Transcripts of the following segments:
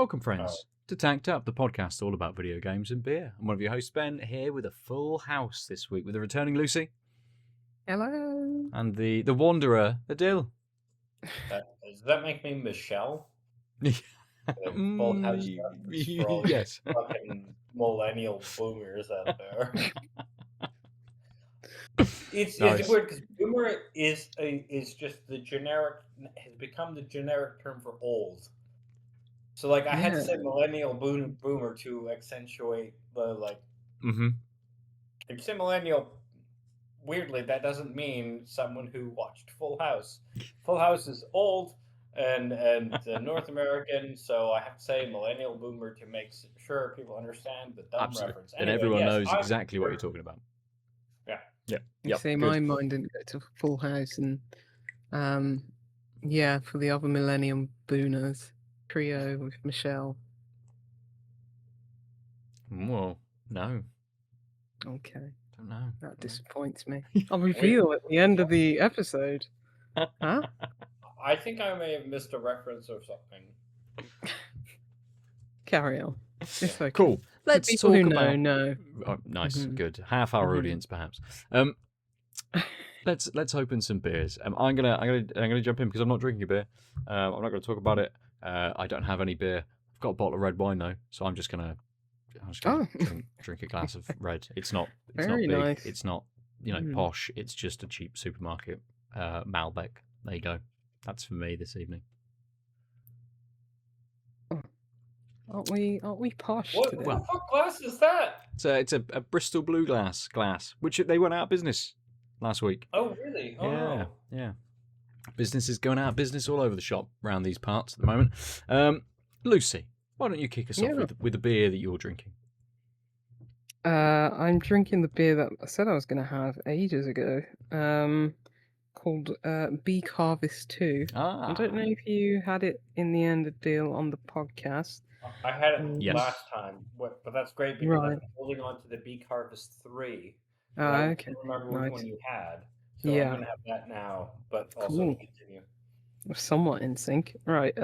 Welcome, friends, to Tanked Up, the podcast all about video games and beer. I'm one of your hosts, Ben, here with a full house this week with the returning Lucy. Hello. And the wanderer, Aadil. Does that make me Michelle? Full house reference for all Yes. fucking millennial boomers out there. It's weird because boomer is just the generic, has become the generic term for old. So I had to say millennial boomer to accentuate the If you say millennial, weirdly that doesn't mean someone who watched Full House. Full House is old and North American, so I have to say millennial boomer to make sure people understand the dumb reference. Anyway, and everyone knows exactly what you're talking about. Yeah. You see, my mind didn't go to Full House, and for the other millennium boomers trio with Michelle. Well, no. Okay. Don't know. That disappoints me. I'll reveal at the end of the episode. Huh? I think I may have missed a reference or something. Carry on. It's okay. Cool. Let's people talk who about. know. Oh, nice, good. Half our audience, perhaps. Let's open some beers. I'm gonna jump in because I'm not drinking a beer. I'm not gonna talk about it. I don't have any beer. I've got a bottle of red wine though, so I'm just gonna drink a glass of red. It's not big. Nice. It's not posh. It's just a cheap supermarket Malbec. There you go. That's for me this evening. Aren't we posh What today? the fuck glass is that? It's a Bristol Blue glass, which they went out of business last week. Oh, really? Oh. Yeah. Business is going out of business all over the shop around these parts at the moment. Lucy, why don't you kick us off with the beer that you're drinking? I'm drinking the beer that I said I was going to have ages ago, called Beak Harvest 2. I don't know if you had it in the end of deal on the podcast. I had it last time, but that's great because I've been holding on to the Beak Harvest 3. I okay. don't remember which one you had. So Yeah. I'm going to have that now, but also continue. We're somewhat in sync. Right,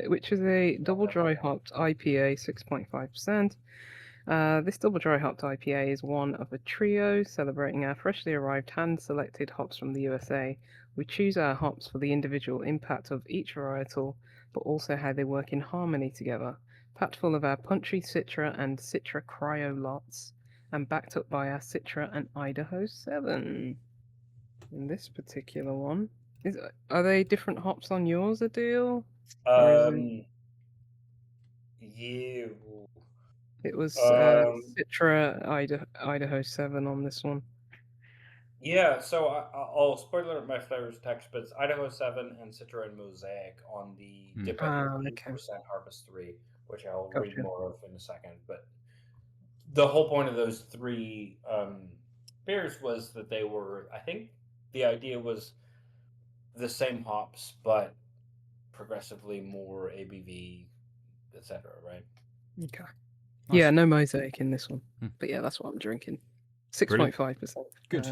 which is a double dry hopped IPA, 6.5%. This double dry hopped IPA is one of a trio celebrating our freshly arrived hand-selected hops from the USA. We choose our hops for the individual impact of each varietal, but also how they work in harmony together. Packed full of our punchy Citra and Citra Cryo lots, and backed up by our Citra and Idaho 7. In this particular one, are they different hops on yours, Aadil? Yeah. It was Citra Idaho 7 on this one. Yeah, so I'll spoiler my flavors text, but it's Idaho 7 and Citra and Mosaic on the dip at 8% Harvest 3, which I'll read more of in a second. But the whole point of those three beers was that they were, I think the idea was the same hops, but progressively more ABV, etc., right? Okay. Nice. Yeah, no Mosaic in this one. But yeah, that's what I'm drinking. 6.5%. Good.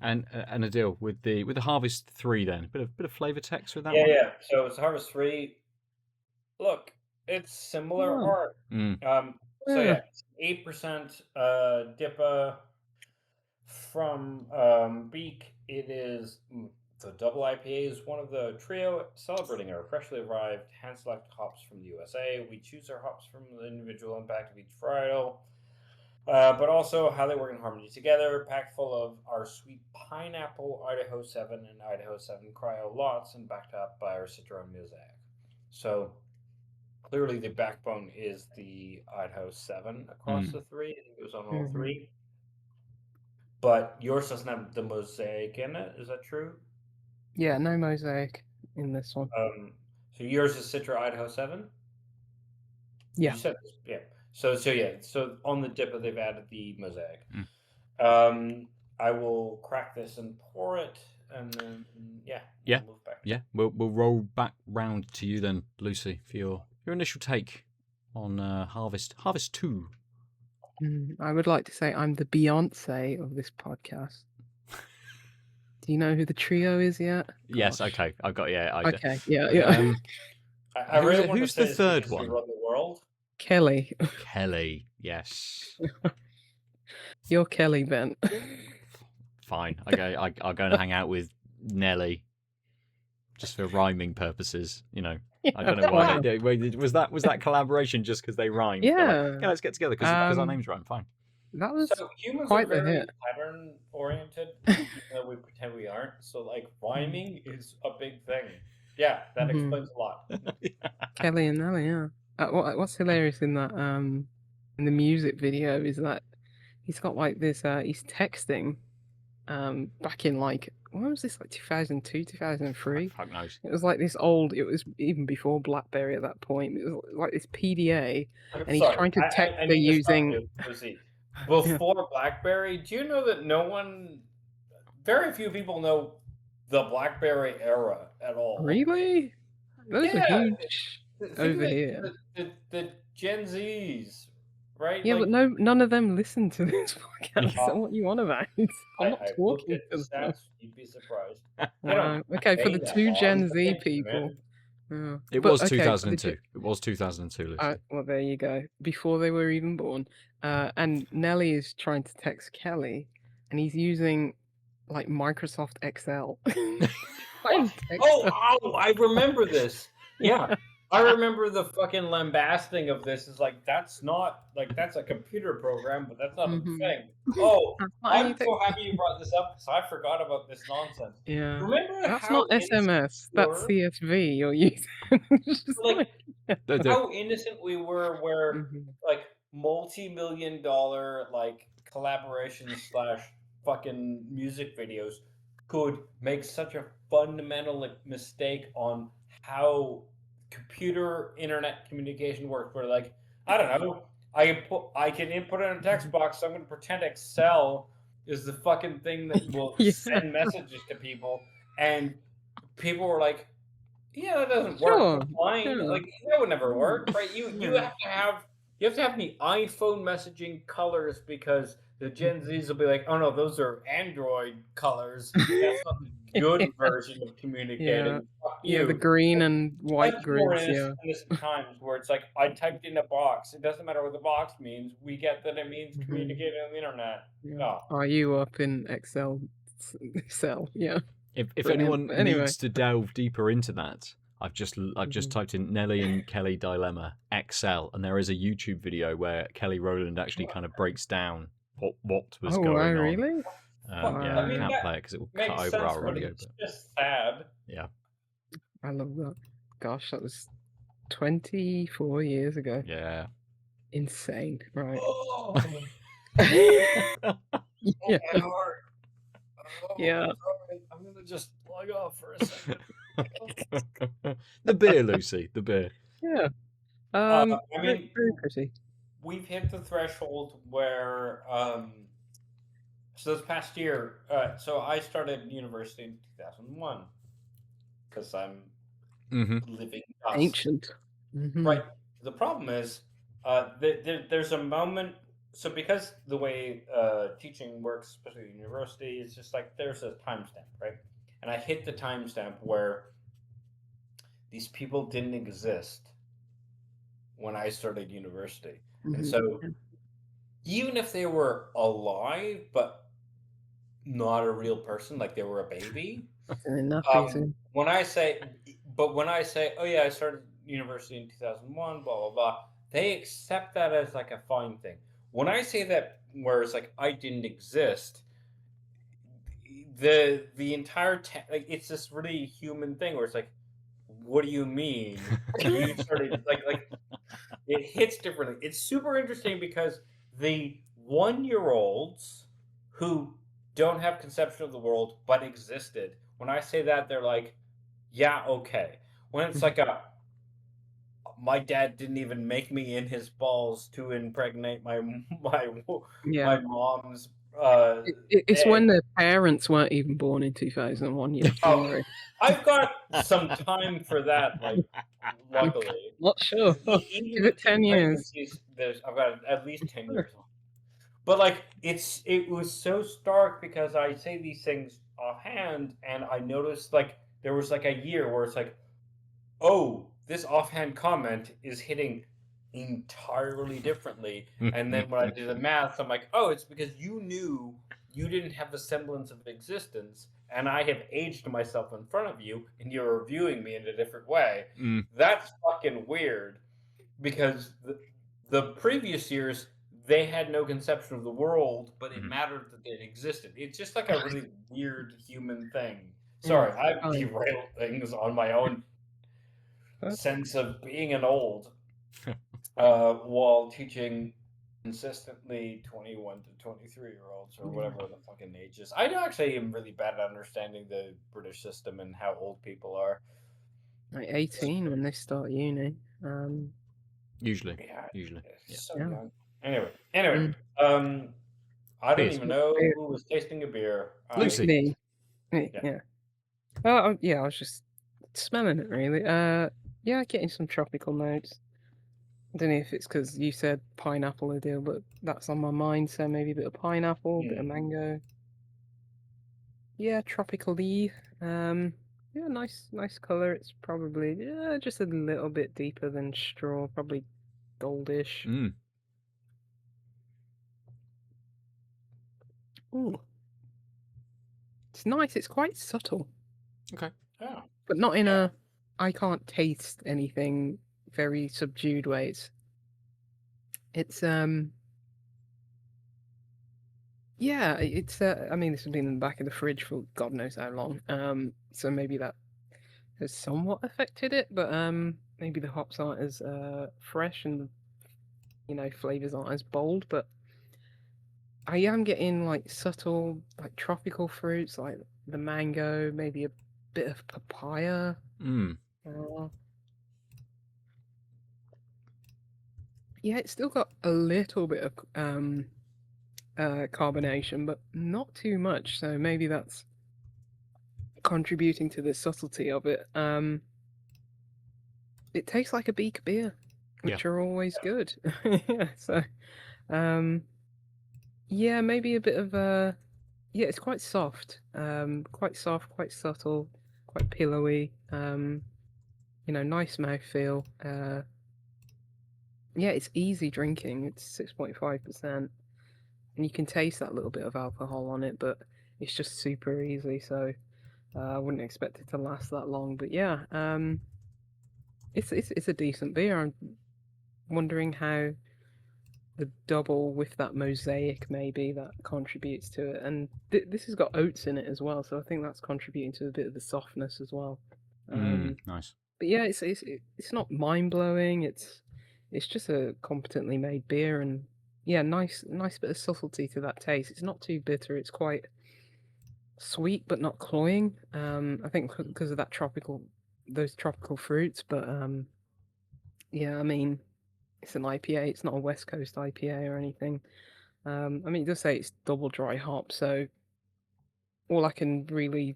And Aadil, with the Harvest 3 then, bit of flavour text with that one? Yeah. So it's Harvest 3. Look, it's similar art. So yeah, 8% DIPA from Beak. It is the double IPA is one of the trio celebrating our freshly arrived hand-selected hops from the USA. We choose our hops from the individual impact of each varietal, but also how they work in harmony together. Packed full of our sweet pineapple Idaho 7 and Idaho 7 cryo lots, and backed up by our Citra and Mosaic. So clearly the backbone is the Idaho 7 across the three. I think it was on all three. But yours doesn't have the Mosaic in it. Is that true? Yeah, no Mosaic in this one. So yours is Citra Idaho 7? Yeah. You said this, yeah. So on the DIPA they've added the Mosaic. I will crack this and pour it, and then we'll move back. Yeah. We'll roll back round to you then, Lucy, for your initial take on Harvest 2. I would like to say I'm the Beyonce of this podcast. Do you know who the trio is yet? Yes. Okay. I've got Okay. Yeah. I really want to who's say the third because we one? run the world. Kelly. Kelly. Yes. You're Kelly, Ben. Fine. Okay, I'll go and hang out with Nelly, just for rhyming purposes. You know, I don't know why Wow. they did. Was that collaboration just because they rhymed? They're like, Yeah. yeah, let's get together because our Um, names rhyme. Fine. That was So humans quite are the very hit. pattern oriented, even though we pretend we aren't. So like rhyming is a big thing. Yeah, that Mhm. explains a lot. Kelly and Nelly, yeah. What's hilarious in that in the music video is that he's got like this he's texting back in like when was this, like 2002, 2003? Fuck knows. It was like this old, it was even before BlackBerry at that point. It was like this PDA and he's trying to text I her need to stop using you, Lucy. Before BlackBerry, do you know that very few people know the BlackBerry era at all? Really? Those are Yeah, huge think over that here. the Gen Zs, right? Yeah, like, but none of them listen to this podcast. Yeah. So what you on about? I'm not I looked talking at the to them. stats. You'd be surprised. They don't Okay, for say the that two long, Gen but Z thank you, people. man. It But was okay, for the 2002. It was 2002, Lucy. well, there you go. Before they were even born. And Nelly is trying to text Kelly, and he's using like Microsoft Excel. Trying to text her. I remember this. Yeah. I remember the fucking lambasting of this is like that's a computer program, but that's not a Mhm. thing. Oh, That's not how you I'm so text. happy you brought this up because I forgot about this nonsense. Yeah. Remember That's how not SMS. That's innocent CSV you're using. It's just we were? Like The- the- how innocent we were where Mhm. like multi-million-dollar like collaboration / fucking music videos could make such a fundamental mistake on how computer internet communication works where like I don't know I can input in a text box, so I'm going to pretend Excel is the fucking thing that will Yeah. send messages to people, and people were like, yeah, that doesn't Sure, work. Fine. sure. Like that would never work, right? You Yeah. have to have the iPhone messaging colors because the Gen Zs will be like, oh no, those are Android colors. That's not the good version of communicating. Fuck Yeah, the you. green and white Much more grids, yeah. innocent times where it's like I typed in a box. It doesn't matter what the box means. We get that it means communicating on the internet. Yeah. Oh. Are you up in Excel? Yeah. If Brilliant. anyone Anyway. needs to delve deeper into that, I've just Mhm. typed in Nelly and Kelly dilemma XL, and there is a YouTube video where Kelly Rowland actually kind of breaks down what was Oh, going wow, on. really? Yeah, I mean, I can't that play it because it will makes cut over sense, our but audio. it's But just sad. yeah, I love that. Gosh, that was 24 years ago. yeah. Insane, right? Oh, Yeah. my heart. Oh, Yeah. sorry. I'm gonna just log off for a second. The beer, Lucy, the beer. Yeah. I mean, very pretty. we've hit the threshold where, so this past year, so I started university in 2001 because I'm living dust. Ancient. Mhm. Right. The problem is, there's a moment. So because the way teaching works, especially at university, it's just like there's a timestamp, right? And I hit the timestamp where these people didn't exist when I started university. And so even if they were alive but not a real person, like they were a baby, when I say, oh yeah, I started university in 2001, blah blah blah, they accept that as like a fine thing. When I say that, where it's like I didn't exist, the entire like it's this really human thing where it's like, what do you mean? You started like it hits differently. It's super interesting because the 1-year-olds who don't have conception of the world but existed, when I say that, they're like, yeah, okay. When it's like my dad didn't even make me in his balls to impregnate my mom's it's egg. when their parents weren't even born in 2001. You have to worry. I've got some time for that, like, luckily. Not sure. Give it 10 years. I've got at least 10 years on. But like it was so stark because I say these things offhand and I noticed like there was like a year where it's like, oh, this offhand comment is hitting entirely differently. And then when I did the math, I'm like, oh, it's because you knew you didn't have a semblance of existence, and I have aged myself in front of you, and you're reviewing me in a different way. That's fucking weird, because the previous years they had no conception of the world, but it mattered that it existed. It's just like a really weird human thing. Sorry, I've derailed things on my own sense of being an old while teaching consistently 21 to 23-year-olds or whatever the fucking age is. I actually am really bad at understanding the British system and how old people are. Like 18 when they start uni. Usually. Yeah, Usually. so Yeah. young. Anyway, I don't even know who was tasting a beer. Lucy. Me. Yeah. Oh, yeah, I was just smelling it, really. Yeah, getting some tropical notes. I don't know if it's because you said pineapple, Adil, but that's on my mind, so maybe a bit of pineapple, a bit of mango. Yeah, tropical-y. Yeah, nice color. It's probably just a little bit deeper than straw, probably goldish. Ooh. It's nice. It's quite subtle. Okay. Yeah. But not in a I can't taste anything very subdued way. It's yeah, it's I mean this has been in the back of the fridge for God knows how long. So maybe that has somewhat affected it, but maybe the hops aren't as fresh and flavors aren't as bold, but I am getting like subtle like tropical fruits like the mango, maybe a bit of papaya. Yeah, it's still got a little bit of carbonation, but not too much. So maybe that's contributing to the subtlety of it. It tastes like a Beak beer, which are always good. Yeah, so yeah, maybe a bit of yeah, it's quite soft, quite subtle, quite pillowy. Nice mouthfeel. Yeah, it's easy drinking. It's 6.5%. And you can taste that little bit of alcohol on it, but it's just super easy, so I wouldn't expect it to last that long. But yeah, it's a decent beer. I'm wondering how the double with that mosaic maybe that contributes to it, and this has got oats in it as well, so I think that's contributing to a bit of the softness as well. Nice. But yeah, it's not mind blowing. It's just a competently made beer, and yeah, nice bit of subtlety to that taste. It's not too bitter. It's quite sweet but not cloying. I think because of those tropical fruits. But yeah, I mean, it's an IPA. It's not a West Coast IPA or anything. I mean, it does say it's double dry hop, so all I can really,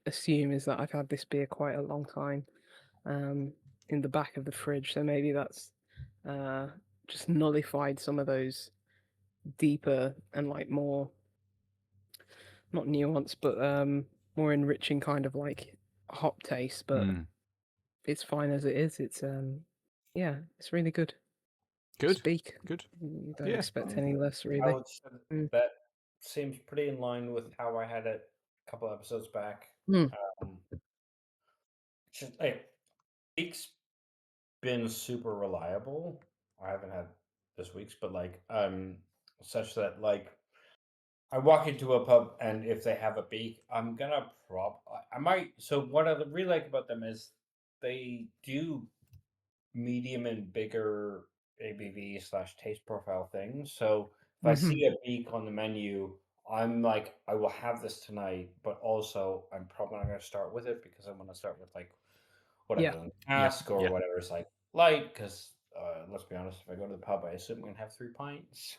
assume is that I've had this beer quite a long time, in the back of the fridge. So maybe that's just nullified some of those deeper and like more, not nuanced, but more enriching kind of like hop taste. But it's fine as it is. It's yeah, it's really good. Good. Speak. Good. You don't expect any less, really. That seems pretty in line with how I had it a couple episodes back. Beak's been super reliable. I haven't had this week's, but like such that like I walk into a pub and if they have a Beak, I'm gonna I might. So what I really like about them is they do medium and bigger ABV / taste profile things. So if I see a Beak on the menu, I'm like, I will have this tonight, but also I'm probably not going to start with it because I'm going to start with like whatever ask or whatever is like light. Because let's be honest, if I go to the pub, I assume I'm going to have 3 pints.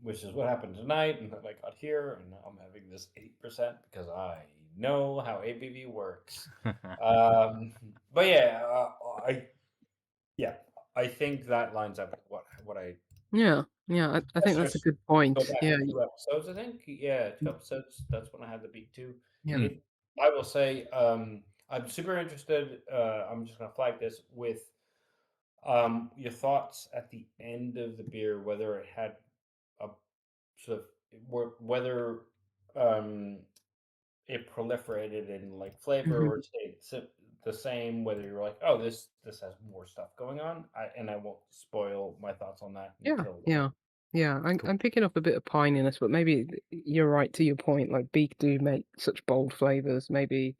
Which is what happened tonight, and then I got here, and I'm having this 8% because I know how ABV works. But I think that lines up with what I. Yeah, I think that's a good point. Go back Yeah, 2 episodes, I think. Yeah, 2 episodes. That's when I had the Beak too. yeah. I will say, I'm super interested. I'm just gonna flag this with your thoughts at the end of the beer, whether it had a sort of whether um, it proliferated in like flavor Mhm. or stayed the same. Whether you're like, oh, this has more stuff going on, and I won't spoil my thoughts on that Yeah, until. yeah, yeah. Cool. I'm picking up a bit of pininess, but maybe you're right to your point. Like Beak do make such bold flavors. Maybe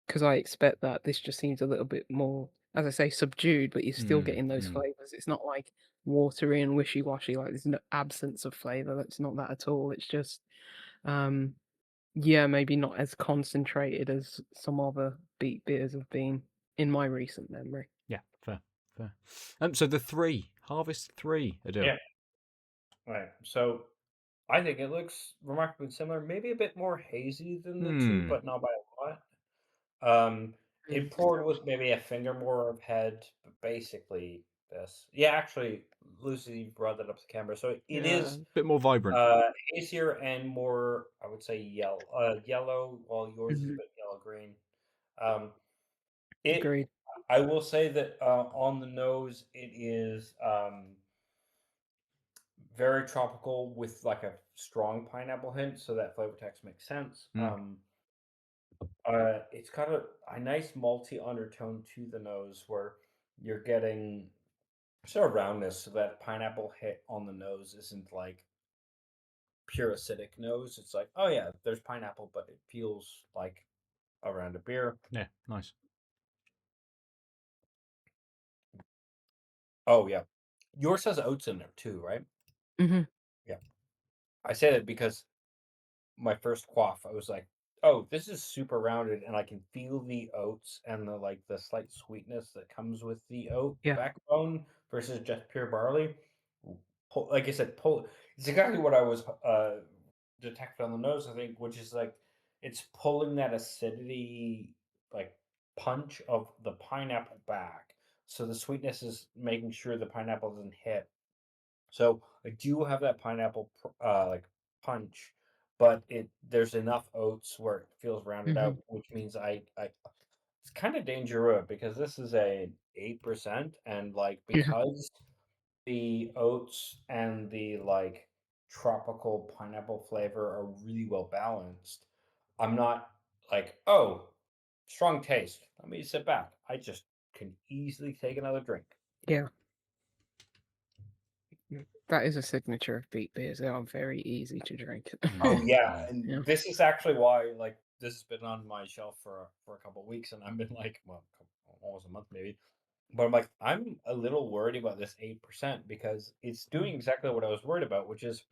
because I expect that this just seems a little bit more, as I say, subdued, but you're still Mm, getting those mm. flavors. It's not like watery and wishy-washy. Like there's no absence of flavor. That's not that at all. It's just, um, yeah, maybe not as concentrated as some other Beak beers have been in my recent memory. Yeah, fair, fair. So the three Harvest 3, Adil. Yeah, right. So I think it looks remarkably similar, maybe a bit more hazy than the two, Hmm. but not by a lot. Um, Mm. it poured with maybe a finger more of head, but basically this. Yeah, actually, Lucy brought that up to camera. So it Yeah. is Bit more vibrant. hazier and more, I would say, yellow, while yours is a Mhm. bit yellow green. Um, it, Agreed. I will say that on the nose, it is very tropical with like a strong pineapple hint, so that flavor text makes sense. Mm. It's got a nice malty undertone to the nose where you're getting sort of roundness, so that pineapple hit on the nose isn't like pure acidic nose. It's like, oh yeah, there's pineapple, but it feels like around a beer. Yeah, nice. Oh yeah, yours has oats in there too, right? Mhm. Yeah, I say that because my first quaff, I was like, "Oh, this is super rounded, and I can feel the oats and the like the slight sweetness that comes with the oat Yeah. backbone versus just pure barley." Like I said, it's exactly what I was detected on the nose. I think, which is like it's pulling that acidity like punch of the pineapple back. So the sweetness is making sure the pineapple doesn't hit, so I do have that pineapple like punch, but there's enough oats where it feels rounded out, Mhm. which means I it's kind of dangerous because this is a 8%, and like Yeah. because the oats and the like tropical pineapple flavor are really well balanced, I'm not like, oh, strong taste. Let me sit back. I just can easily take another drink. Yeah. That is a signature of Beak beers. They are very easy to drink. Mm, Oh yeah, mm. and Yeah. this is actually why like this has been on my shelf for a couple of weeks, and I've been like, well, almost a month maybe. But I'm like, I'm a little worried about this 8% because it's doing exactly what I was worried about, which is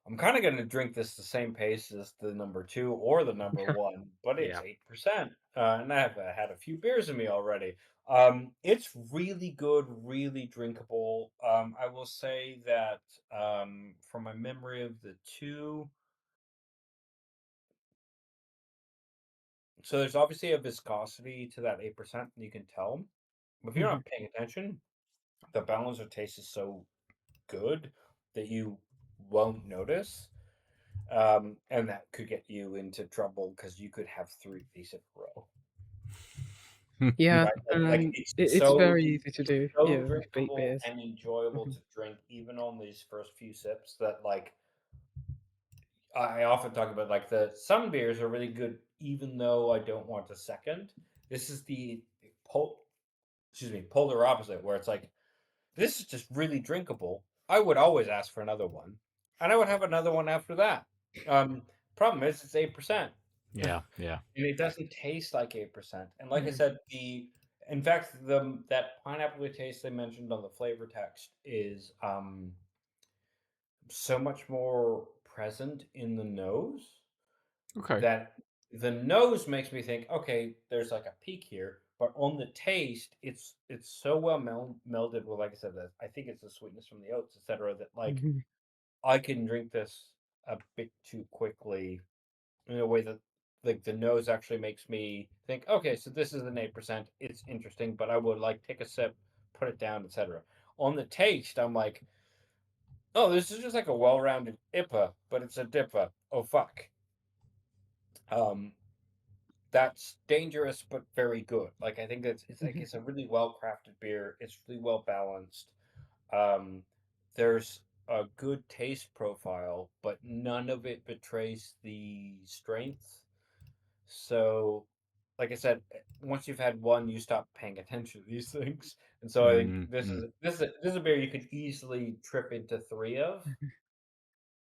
I'm kind of going to drink this the same pace as the number two or the number one, but it's Yeah. 8%, and I have had a few beers in me already. It's really good, really drinkable. I will say that from my memory of the two. So there's obviously a viscosity to that 8%, you can tell. But if you're Mhm. not paying attention, the balance of taste is so good that you won't notice. And that could get you into trouble because you could have three of these in a row. Yeah, Right? Like it's very easy to it's do, so yeah, with Beak drinkable beers. and enjoyable Mhm. to drink even on these first few sips that like I often talk about like the some beers are really good even though I don't want a second. This is the polar opposite, where it's like, this is just really drinkable. I would always ask for another one, and I would have another one after that. Um, Problem is, it's 8%, and Yeah, yeah. it doesn't taste like 8%. And like I Mhm. said, in fact, that pineapple taste they mentioned on the flavor text is so much more present in the nose Okay. that the nose makes me think, okay, there's like a peak here, but on the taste, it's so well melded with, like I said, that I think it's the sweetness from the oats, etc., that like Mhm. I can drink this a bit too quickly in a way that like the nose actually makes me think, okay, so this is an 8%. It's interesting, but I would like take a sip, put it down, etc. On the taste, I'm like, oh, this is just like a well-rounded IPA, but it's a DIPA. Oh fuck. Um, that's dangerous but very good. Like I think it's a really well crafted beer. It's really well balanced. There's a good taste profile, but none of it betrays the strength. So, like I said, once you've had one, you stop paying attention to these things. And so I think this is a beer you could easily trip into 3 of,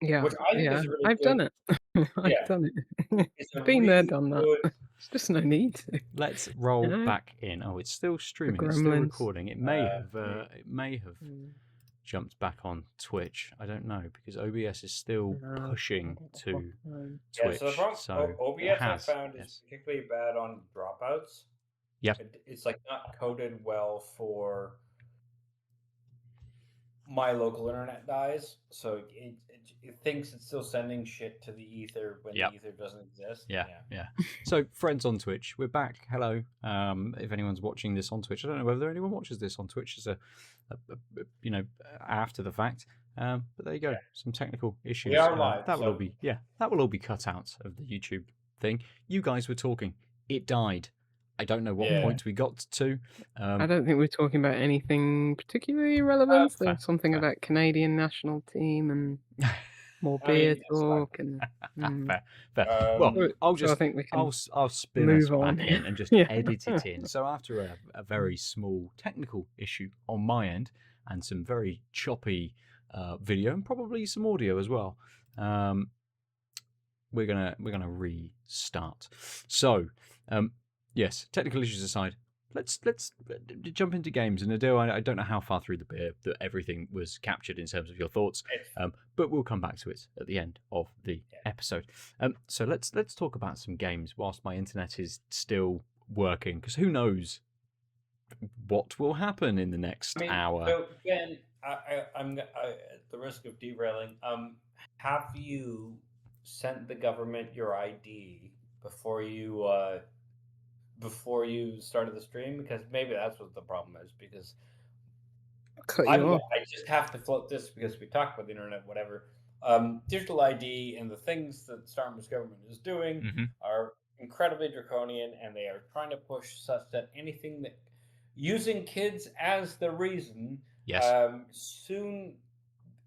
Yeah, which I think is a really I've good. done it. I've Yeah, done it. it's a Been there, really done that. good. There's just no need to. Let's roll You know? back in. Oh, it's still The streaming. It's still gremlins. recording. It may have Mm. jumped back on Twitch. I don't know because OBS is still pushing to Yeah, so the Twitch. problem So OBS it I has. found is Yes. particularly bad on dropouts. Yeah. It's like not coded well for my local internet dies, so it thinks it's still sending shit to the ether when the ether doesn't exist. Yeah. So friends on Twitch, we're back. Hello. If anyone's watching this on Twitch, I don't know whether anyone watches this on Twitch as a after the fact. But there you go. Some technical issues. We are live. That will all be cut out of the YouTube thing. You guys were talking. It died. I don't know what point we got to. I don't think we're talking about anything particularly relevant. There's something about Canadian national team and more beer talk and. Fair. Well, I'll I think we can I'll spin us move on. back in and just edit it in. So after a very small technical issue on my end and some very choppy video and probably some audio as well, we're gonna restart. So yes, technical issues aside, let's jump into games. And Adil, I don't know how far through the beer that everything was captured in terms of your thoughts, but we'll come back to it at the end of the episode. So let's talk about some games whilst my internet is still working, because who knows what will happen in the next hour. So Ben, I'm at the risk of derailing. Have you sent the government your ID before you started the stream? Because maybe that's what the problem is. Because I just have to float this because we talked about the internet, whatever. Digital ID and the things that Starmer's government is doing are incredibly draconian, and they are trying to push such that anything that using kids as the reason. Soon,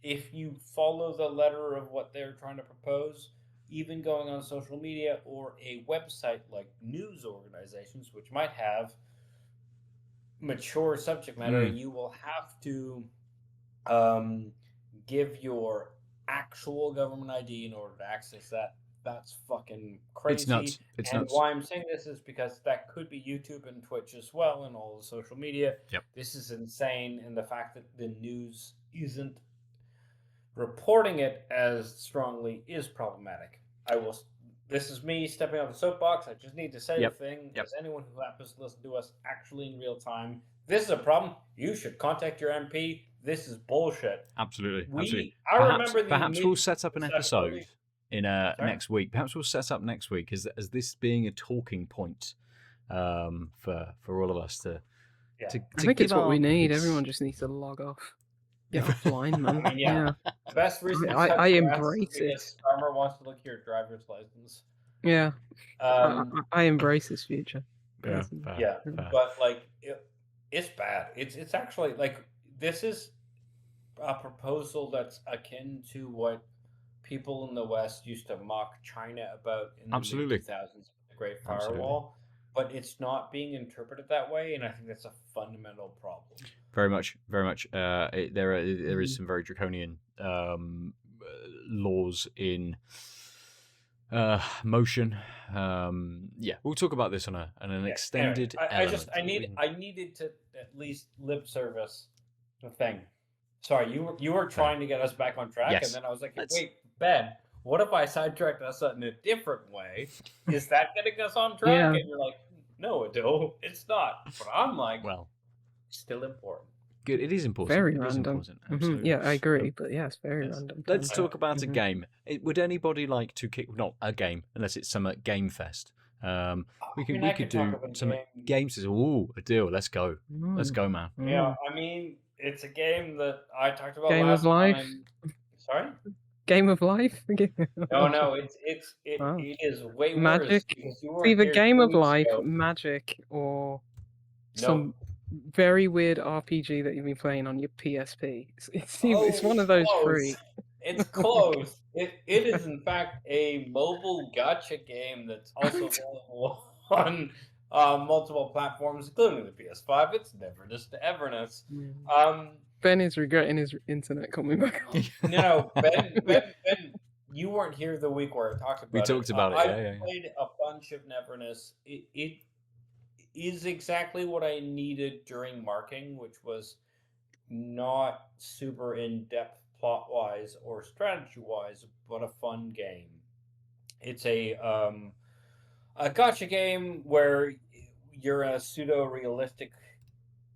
if you follow the letter of what they're trying to propose, even going on social media or a website like news organizations, which might have mature subject matter, you will have to give your actual government ID in order to access that. That's fucking crazy. It's nuts. It's nuts. Why I'm saying this is because that could be YouTube and Twitch as well and all the social media. This is insane, and the fact that the news isn't reporting it as strongly is problematic. This is me stepping off the soapbox. I just need to say the thing. As anyone who happens to listen to us actually in real time, this is a problem. You should contact your MP. This is bullshit. Absolutely. Perhaps we'll set up an episode in next week. Perhaps we'll set up next week as this being a talking point for all of us to I think it's what we need. Everyone just needs to log off. Get offline, man. I mean, the best reason I embrace it. Starmer wants to look at your driver's license. Yeah. I embrace this future. But like it's bad. It's actually like this is a proposal that's akin to what people in the West used to mock China about in the mid-2000s, the Great Firewall. But it's not being interpreted that way, and I think that's a fundamental problem. Very much. There is some very draconian laws in motion. We'll talk about this on an extended. Anyway, I needed to at least lip service the thing. Sorry, you were trying to get us back on track, and then I was like, wait, Ben, what if I sidetracked us in a different way? Is that getting us on track? And you're like, no, Adil, it's not. But I'm like, well, still important. Good, it is important. Very random. Absolutely. Yeah, I agree, but it's very random. Let's talk about a game. Would anybody like to kick? Not a game, unless it's some Game Fest. We could do some games. Ooh, Adil, let's go. Let's go, man. Yeah, I mean, it's a game that I talked about Game last of life. time. Sorry? Game of Life? No, Wow. it is way worse Magic. because you It's weren't either here Game 2 of weeks Life, ago. Magic, or No. some very weird RPG that you've been playing on your PSP. It's Oh, one it's of those close. three. It's close. It is in fact a mobile gacha game that's also available on multiple platforms, including the PS5. It's Neverness to Everness. Um, Ben is regretting his internet coming back on. Ben, you weren't here the week where I talked about We it. talked about it, I yeah. played a bunch of Neverness. It is exactly what I needed during marking, which was not super in depth plot wise or strategy wise, but a fun game. It's a gotcha game where you're a pseudo realistic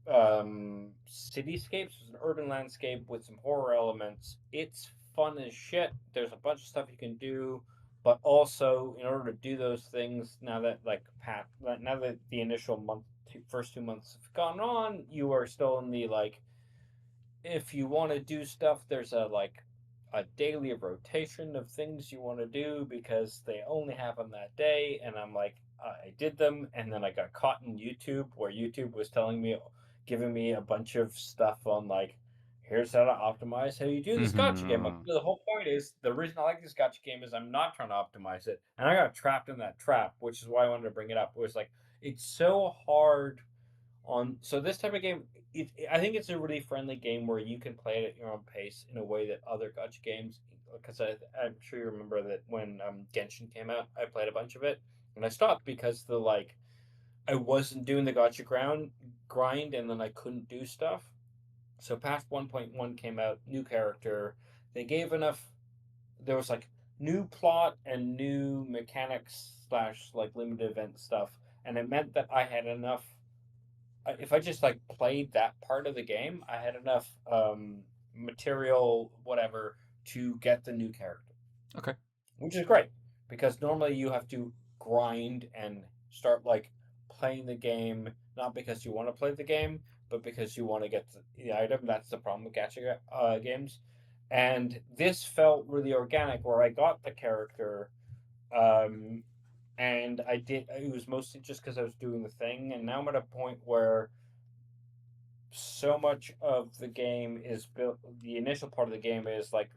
cityscape, so it's an urban landscape with some horror elements. It's fun as shit. There's a bunch of stuff you can do, but also in order to do those things, now that now that the initial first 2 months have gone on, you are still in the like, if you want to do stuff, there's a daily rotation of things you want to do because they only happen that day. And I'm like, I did them, and then I got caught in YouTube where YouTube was giving me a bunch of stuff on like, here's how to optimize how you do this gotcha game. Like, the whole point is the reason I like this gotcha game is I'm not trying to optimize it, and I got trapped in that trap, which is why I wanted to bring it up. It was like it's so hard so this type of game, I think it's a really friendly game where you can play it at your own pace in a way that other gacha games. Because I'm sure you remember that when Genshin came out, I played a bunch of it, and I stopped because I wasn't doing the gacha grind, and then I couldn't do stuff. So Patch 1.1 came out, new character. They gave enough. There was like new plot and new mechanics slash like limited event stuff, and it meant that I had enough. If I just like played that part of the game, I had enough material, whatever, to get the new character. Okay. Which is great because normally you have to grind and start like playing the game not because you want to play the game, but because you want to get the item. That's the problem with gacha games. And this felt really organic, where I got the character. Um, and I did. It was mostly just because I was doing the thing, and now I'm at a point where so much of the game is built. The initial part of the game is like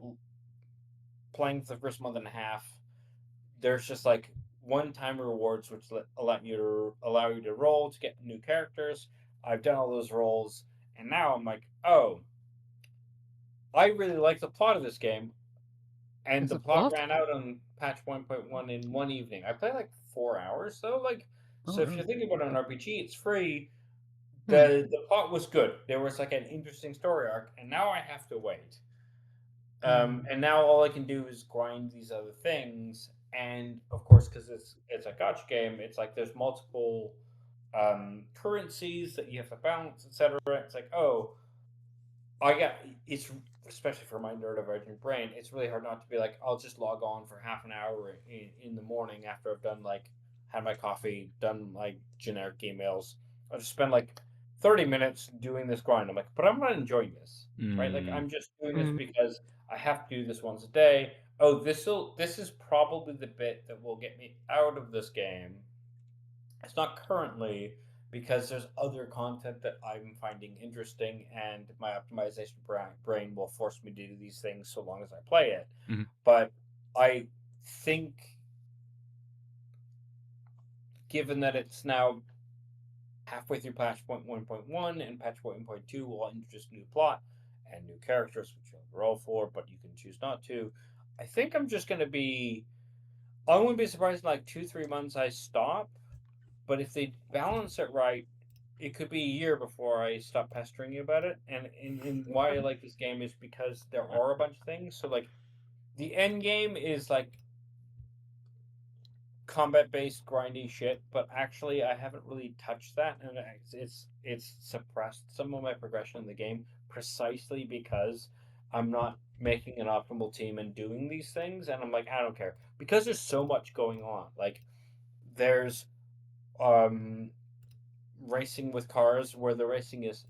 playing for the first month and a half. There's just like one-time rewards which allow you to roll to get new characters. I've done all those rolls, and now I'm like, oh, I really like the plot of this game. And There's the a plot plot? ran out on patch 1.1 in one evening. I played like 4 hours, so like, so if you're thinking about an RPG, it's free. The plot was good. There was like an interesting story arc, and now I have to wait. And now all I can do is grind these other things, and of course, because it's a gotcha game, it's like there's multiple currencies that you have to balance, etc. It's like, oh, it's especially for my neurodivergent brain, it's really hard not to be like, I'll just log on for half an hour in the morning after I've done like had my coffee, done like generic emails. I'll just spend like 30 minutes doing this grind. I'm like, but I'm not enjoying this, right? Like I'm just doing this because I have to do this once a day. Oh, this is probably the bit that will get me out of this game. It's not currently because there's other content that I'm finding interesting, and my optimization brain will force me to do these things so long as I play it. Mm-hmm. But I think, given that it's now halfway through patch 1.1 and patch 1.2 will introduce new plot and new characters, which you'll roll for, but you can choose not to. I think I'm just going to be. I wouldn't be surprised in like 2-3 months I stop. But if they balance it right, it could be a year before I stop pestering you about it. And why I like this game is because there are a bunch of things. So like, the end game is like combat based grindy shit, but actually I haven't really touched that, and it's suppressed some of my progression in the game precisely because I'm not making an optimal team and doing these things, and I'm like, I don't care because there's so much going on. Like, there's racing with cars where the racing is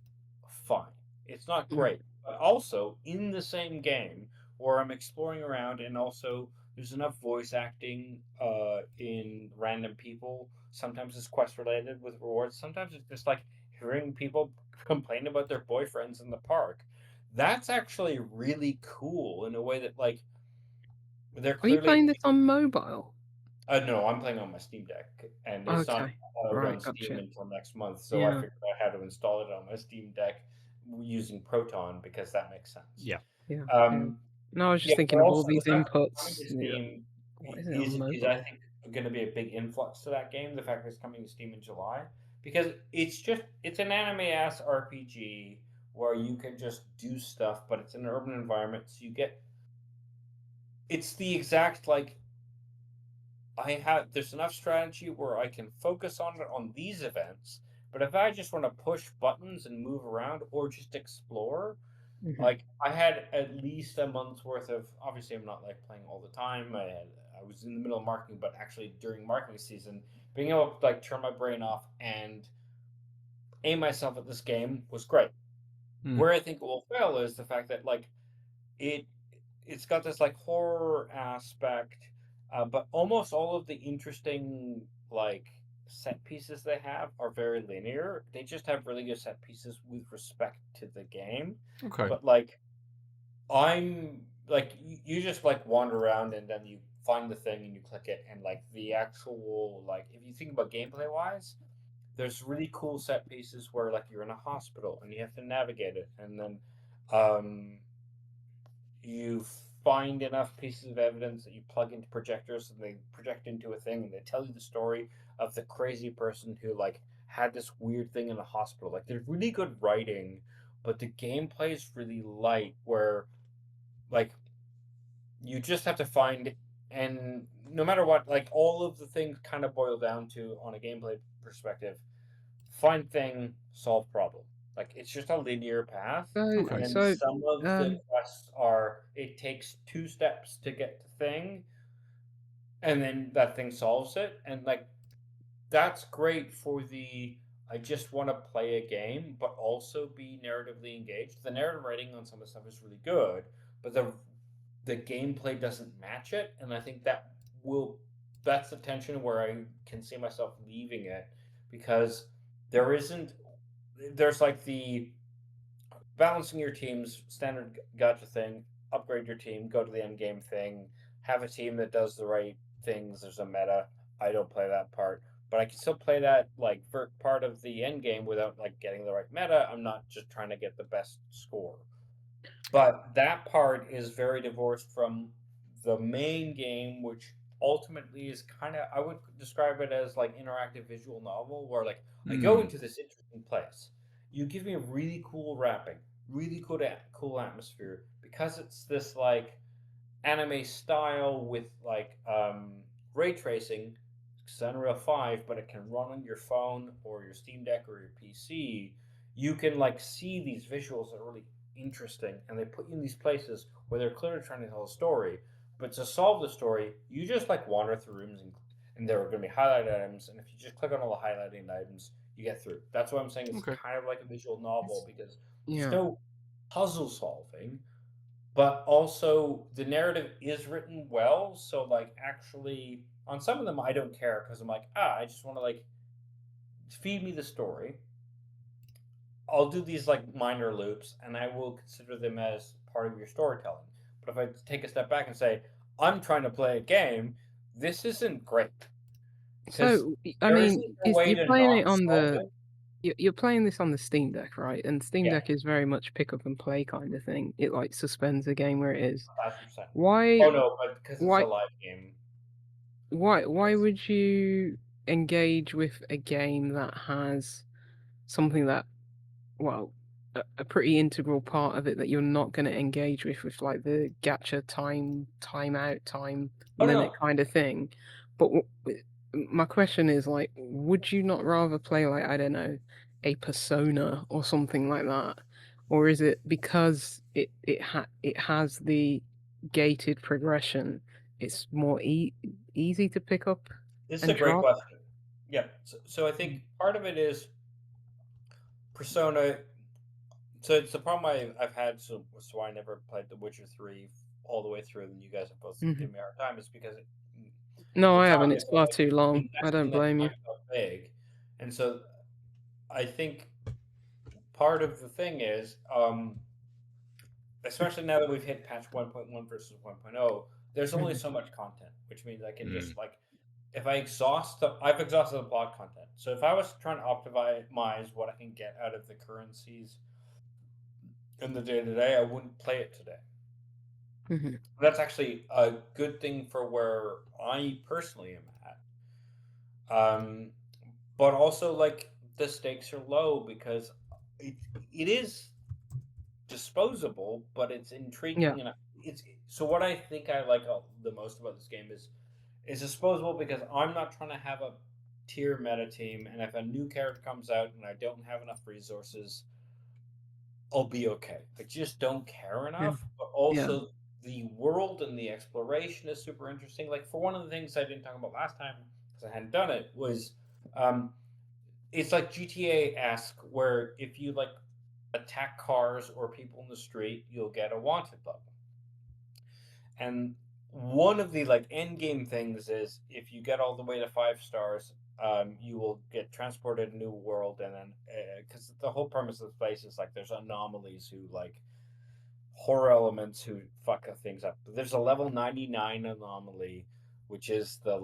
fine. It's not great. But also, in the same game, or I'm exploring around, and also there's enough voice acting in random people. Sometimes it's quest related with rewards. Sometimes it's just like hearing people complain about their boyfriends in the park. That's actually really cool in a way that like they're Are you clearly. playing this on mobile? No, I'm playing on my Steam Deck, and it's not Okay, out on right, Steam gotcha. until next month. So I Yeah, figured out how to install it on my Steam Deck using Proton because that makes sense. Yeah. yeah, yeah. Um, No, I was just yeah, but thinking of all also the these fact that it's coming inputs. to Yeah. Steam What is it on is I mobile? think going to be a big influx to that game. The fact that it's coming to Steam in July because it's an anime ass RPG where you can just do stuff, but it's an urban environment, so you get it's the exact like there's enough strategy where I can focus on it on these events, but if I just want to push buttons and move around or just explore, Hmm. like I had at least a month's worth of obviously I'm not like playing all the time. I was in the middle of marketing, but actually during marketing season, being able to like turn my brain off and aim myself at this game was great. Mm. Where I think it will fail is the fact that like it it's got this like horror aspect, but almost all of the interesting like set pieces they have are very linear. They just have really good set pieces with respect to the game. Okay. But like I'm like you just like wander around and then you find the thing and you click it and like the actual like if you think about gameplay wise, there's really cool set pieces where like you're in a hospital and you have to navigate it and then um you find enough pieces of evidence that you plug into projectors and they project into a thing and they tell you the story of the crazy person who like had this weird thing in the hospital. Like there's really good writing, but the gameplay is really light where like you just have to find and no matter what, like all of the things kind of boil down to on a gameplay perspective, find thing, solve problem. Like it's just a linear path, So, and Okay. then so, some of the um, quests are it takes two steps to get to thing, and then that thing solves it, and like that's great for the I just want to play a game, but also be narratively engaged. The narrative writing on some of the stuff is really good, but the gameplay doesn't match it, and I think will that's the tension where I can see myself leaving it because there isn't there's like the balancing your teams standard gotcha thing, upgrade your team, go to the end game thing, have a team that does the right things. There's a meta. I don't play that part, but I can still play that like for part of the end game without like getting the right meta. I'm not just trying to get the best score. But that part is very divorced from the main game, which ultimately is kind of I would describe it as like interactive visual novel, where like I go Mm. into this interesting place. You give me a really cool wrapping, really cool atmosphere because it's this like anime style with like ray tracing. It's Unreal 5, but it can run on your phone or your Steam Deck or your PC. You can like see these visuals that are really interesting, and they put you in these places where they're clearly trying to tell a story. But to solve the story, you just like wander through rooms, and there are going to be highlighted items. And if you just click on all the highlighting items, you get through. That's what I'm saying. It's Okay. kind of like a visual novel because there's yeah. no puzzle solving, but also the narrative is written well. So like actually on some of them I don't care because I'm like I just want to like feed me the story. I'll do these like minor loops and I will consider them as part of your storytelling. But if I take a step back and say I'm trying to play a game, this isn't great because So, I there mean, isn't a because way you're to playing it not on solve the it. you're playing this on the Steam Deck, right? And Steam Yeah, Deck is very much pick up and play kind of thing. It like suspends the game where it is. 1,000%. Why, Oh no, but because it's a why, live game. why would you engage with a game that has something that, well, a pretty integral part of it that you're not going to engage with like the gacha time out, time Oh limit no, kind of thing? But my question is like, would you not rather play like, I don't know, a Persona or something like that, or is it because it has the gated progression, it's more easy to pick up this is and a great drop? question. Yeah, so I think part of it is Persona. So it's the problem I've had. So I never played The Witcher 3 all the way through, and you guys have both Mhm. given me a hard time, is because No, the I haven't. time It's is far like too long. I don't investing that blame you. time so big, and so I think part of the thing is, especially now that we've hit patch 1.1 versus 1.0, there's only so much content, which means I can just like, if I exhaust I've exhausted the plot content. So if I was trying to optimize what I can get out of the currencies in the day to day, I wouldn't play it today. Mhm. That's actually a good thing for where I personally am at. But also like the stakes are low because it is disposable, but it's intriguing Yeah. and it's so what I think I like the most about this game is disposable because I'm not trying to have a tier meta team, and if a new character comes out and I don't have enough resources, I'll be okay. I just don't care Yeah. enough. But Yeah. also the world and the exploration is super interesting. Like for one of the things I didn't talk about last time because I hadn't done it was um, it's like GTA-esque where if you like attack cars or people in the street, you'll get a wanted level. And one of the like end game things is if you get all the way to 5 stars, you will get transported to a new world, and then because the whole premise of the place is like there's anomalies who like horror elements who fuck things up. There's a level 99 anomaly, which is the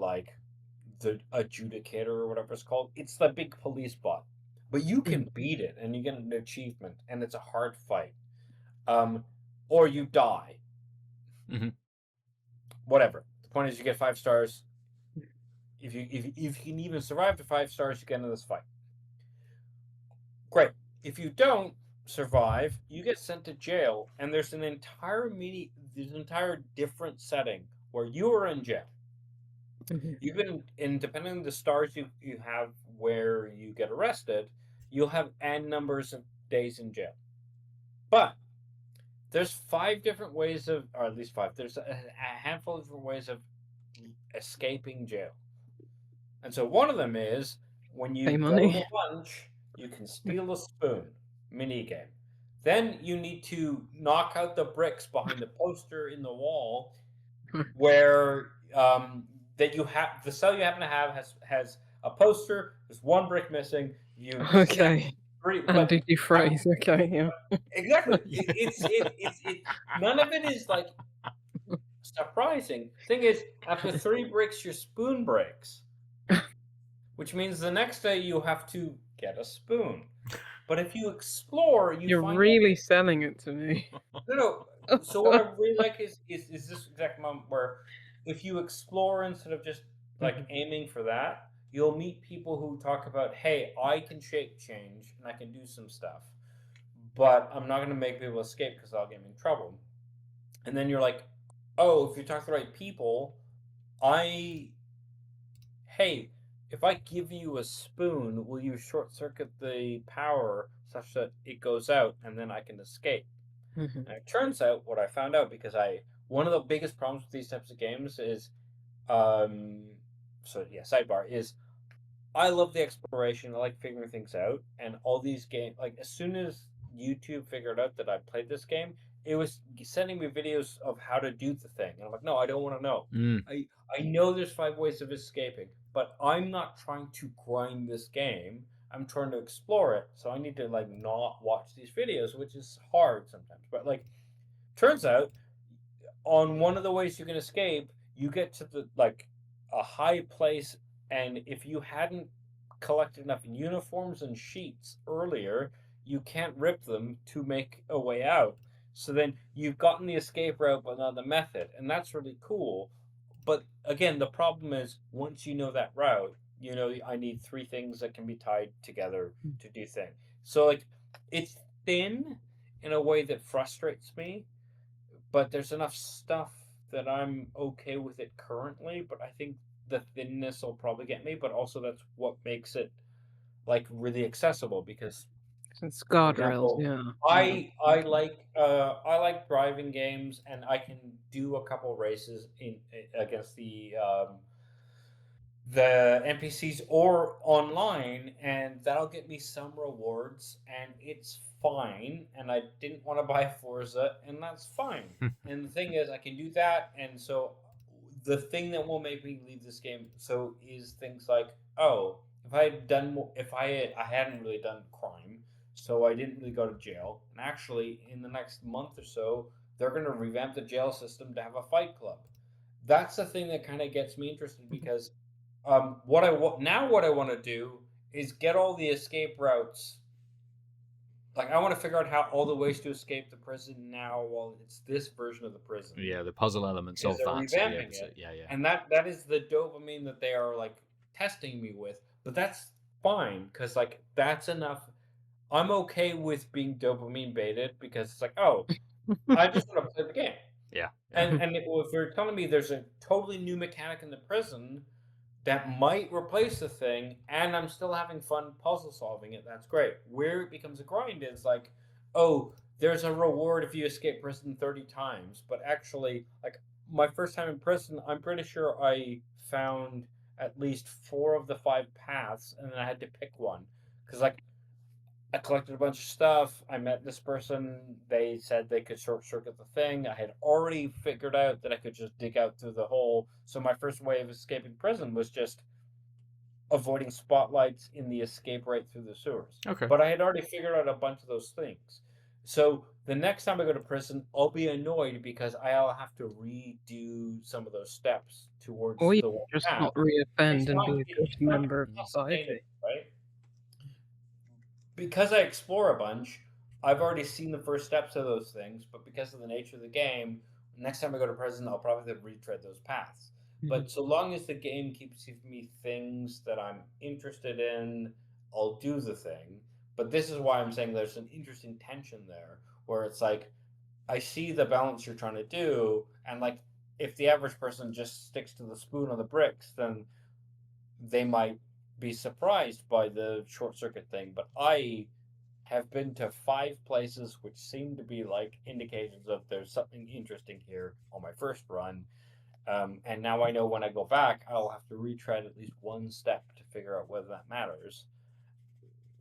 adjudicator or whatever it's called. It's the big police bot, but you can beat it and you get an achievement, and it's a hard fight. Or you die. Mm-hmm. Whatever. The point is, you get 5 stars. If you can even survive to 5 stars, you get into this fight. Great. If you don't survive, you get sent to jail, and there's an entire different setting where you are in jail. You can, and depending on the stars you have where you get arrested, you'll have n numbers of days in jail. But there's 5 different ways of, or at least 5. There's a handful of different ways of escaping jail. And so one of them is when you Pay go money. to lunch, you can steal a spoon. Mini game. Then you need to knock out the bricks behind the poster in the wall where that you have the cell you happen to have has a poster. There's one brick missing. You Okay. And did you but phrase? Okay, yeah. exactly. It's none of it is like surprising. Thing is, after 3 bricks, your spoon breaks, which means the next day you have to get a spoon. But if you explore, you You're find really selling it to me. no. So what I really like is this exact moment where if you explore instead of just like aiming for that, you'll meet people who talk about, hey, I can shape change and I can do some stuff, but I'm not going to make people escape because I'll get me in trouble. And then you're like, oh, if you talk to the right people, hey, if I give you a spoon, will you short circuit the power such that it goes out and then I can escape? And it turns out what I found out because one of the biggest problems with these types of games is sidebar is I love the exploration. I like figuring things out, and all these games. Like as soon as YouTube figured out that I played this game, it was sending me videos of how to do the thing, and I'm like, no, I don't want to know. I know there's 5 ways of escaping, but I'm not trying to grind this game. I'm trying to explore it, so I need to like not watch these videos, which is hard sometimes. But like, turns out on one of the ways you can escape, you get to the like a high place, and if you hadn't collected enough uniforms and sheets earlier, you can't rip them to make a way out. So then you've gotten the escape route, but not the method, and that's really cool. But again, the problem is once you know that route, you know I need 3 things that can be tied together to do things. So like, it's thin in a way that frustrates me, but there's enough stuff that I'm okay with it currently. But I think the thinness will probably get me. But also that's what makes it like really accessible because, It's for guardrails, example, yeah. I like driving games, and I can do a couple races in against the NPCs or online, and that'll get me some rewards, and it's fine. And I didn't want to buy Forza, and that's fine. And the thing is, I can do that, and so the thing that will make me leave this game is things like, oh, if I had done more, if I hadn't really done crime, so I didn't really go to jail, and actually in the next month or so, they're going to revamp the jail system to have a fight club. That's the thing that kind of gets me interested because what I want now, what I want to do is get all the escape routes. Like I want to figure out how all the ways to escape the prison now while it's this version of the prison. Yeah, the puzzle elements Because of they're that to be able revamping to, it. yeah. And that is the dopamine that they are like testing me with. But that's fine because like that's enough. I'm okay with being dopamine baited because it's like, oh, I just want to play the game. Yeah. And if you're telling me there's a totally new mechanic in the prison that might replace the thing, and I'm still having fun puzzle solving it, that's great. Where it becomes a grind is like, oh, there's a reward if you escape prison 30 times. But actually, like my first time in prison, I'm pretty sure I found at least 4 of the 5 paths, and then I had to pick one. Because like I collected a bunch of stuff. I met this person. They said they could short circuit the thing. I had already figured out that I could just dig out through the hole. So my first way of escaping prison was just avoiding spotlights in the escape right through the sewers. Okay. But I had already figured out a bunch of those things. So the next time I go to prison, I'll be annoyed because I'll have to redo some of those steps towards Or you the one just path. not reoffend and be a good It's member of not society. sustainable, right? Because I explore a bunch, I've already seen the first steps of those things, but because of the nature of the game, next time I go to prison, I'll probably have to retread those paths. But so long as the game keeps giving me things that I'm interested in, I'll do the thing. But this is why I'm saying there's an interesting tension there, where it's like, I see the balance you're trying to do, and like, if the average person just sticks to the spoon or the bricks, then they might be surprised by the short circuit thing. But I have been to 5 places which seem to be like indications of there's something interesting here on my first run. And now I know when I go back, I'll have to retread at least one step to figure out whether that matters.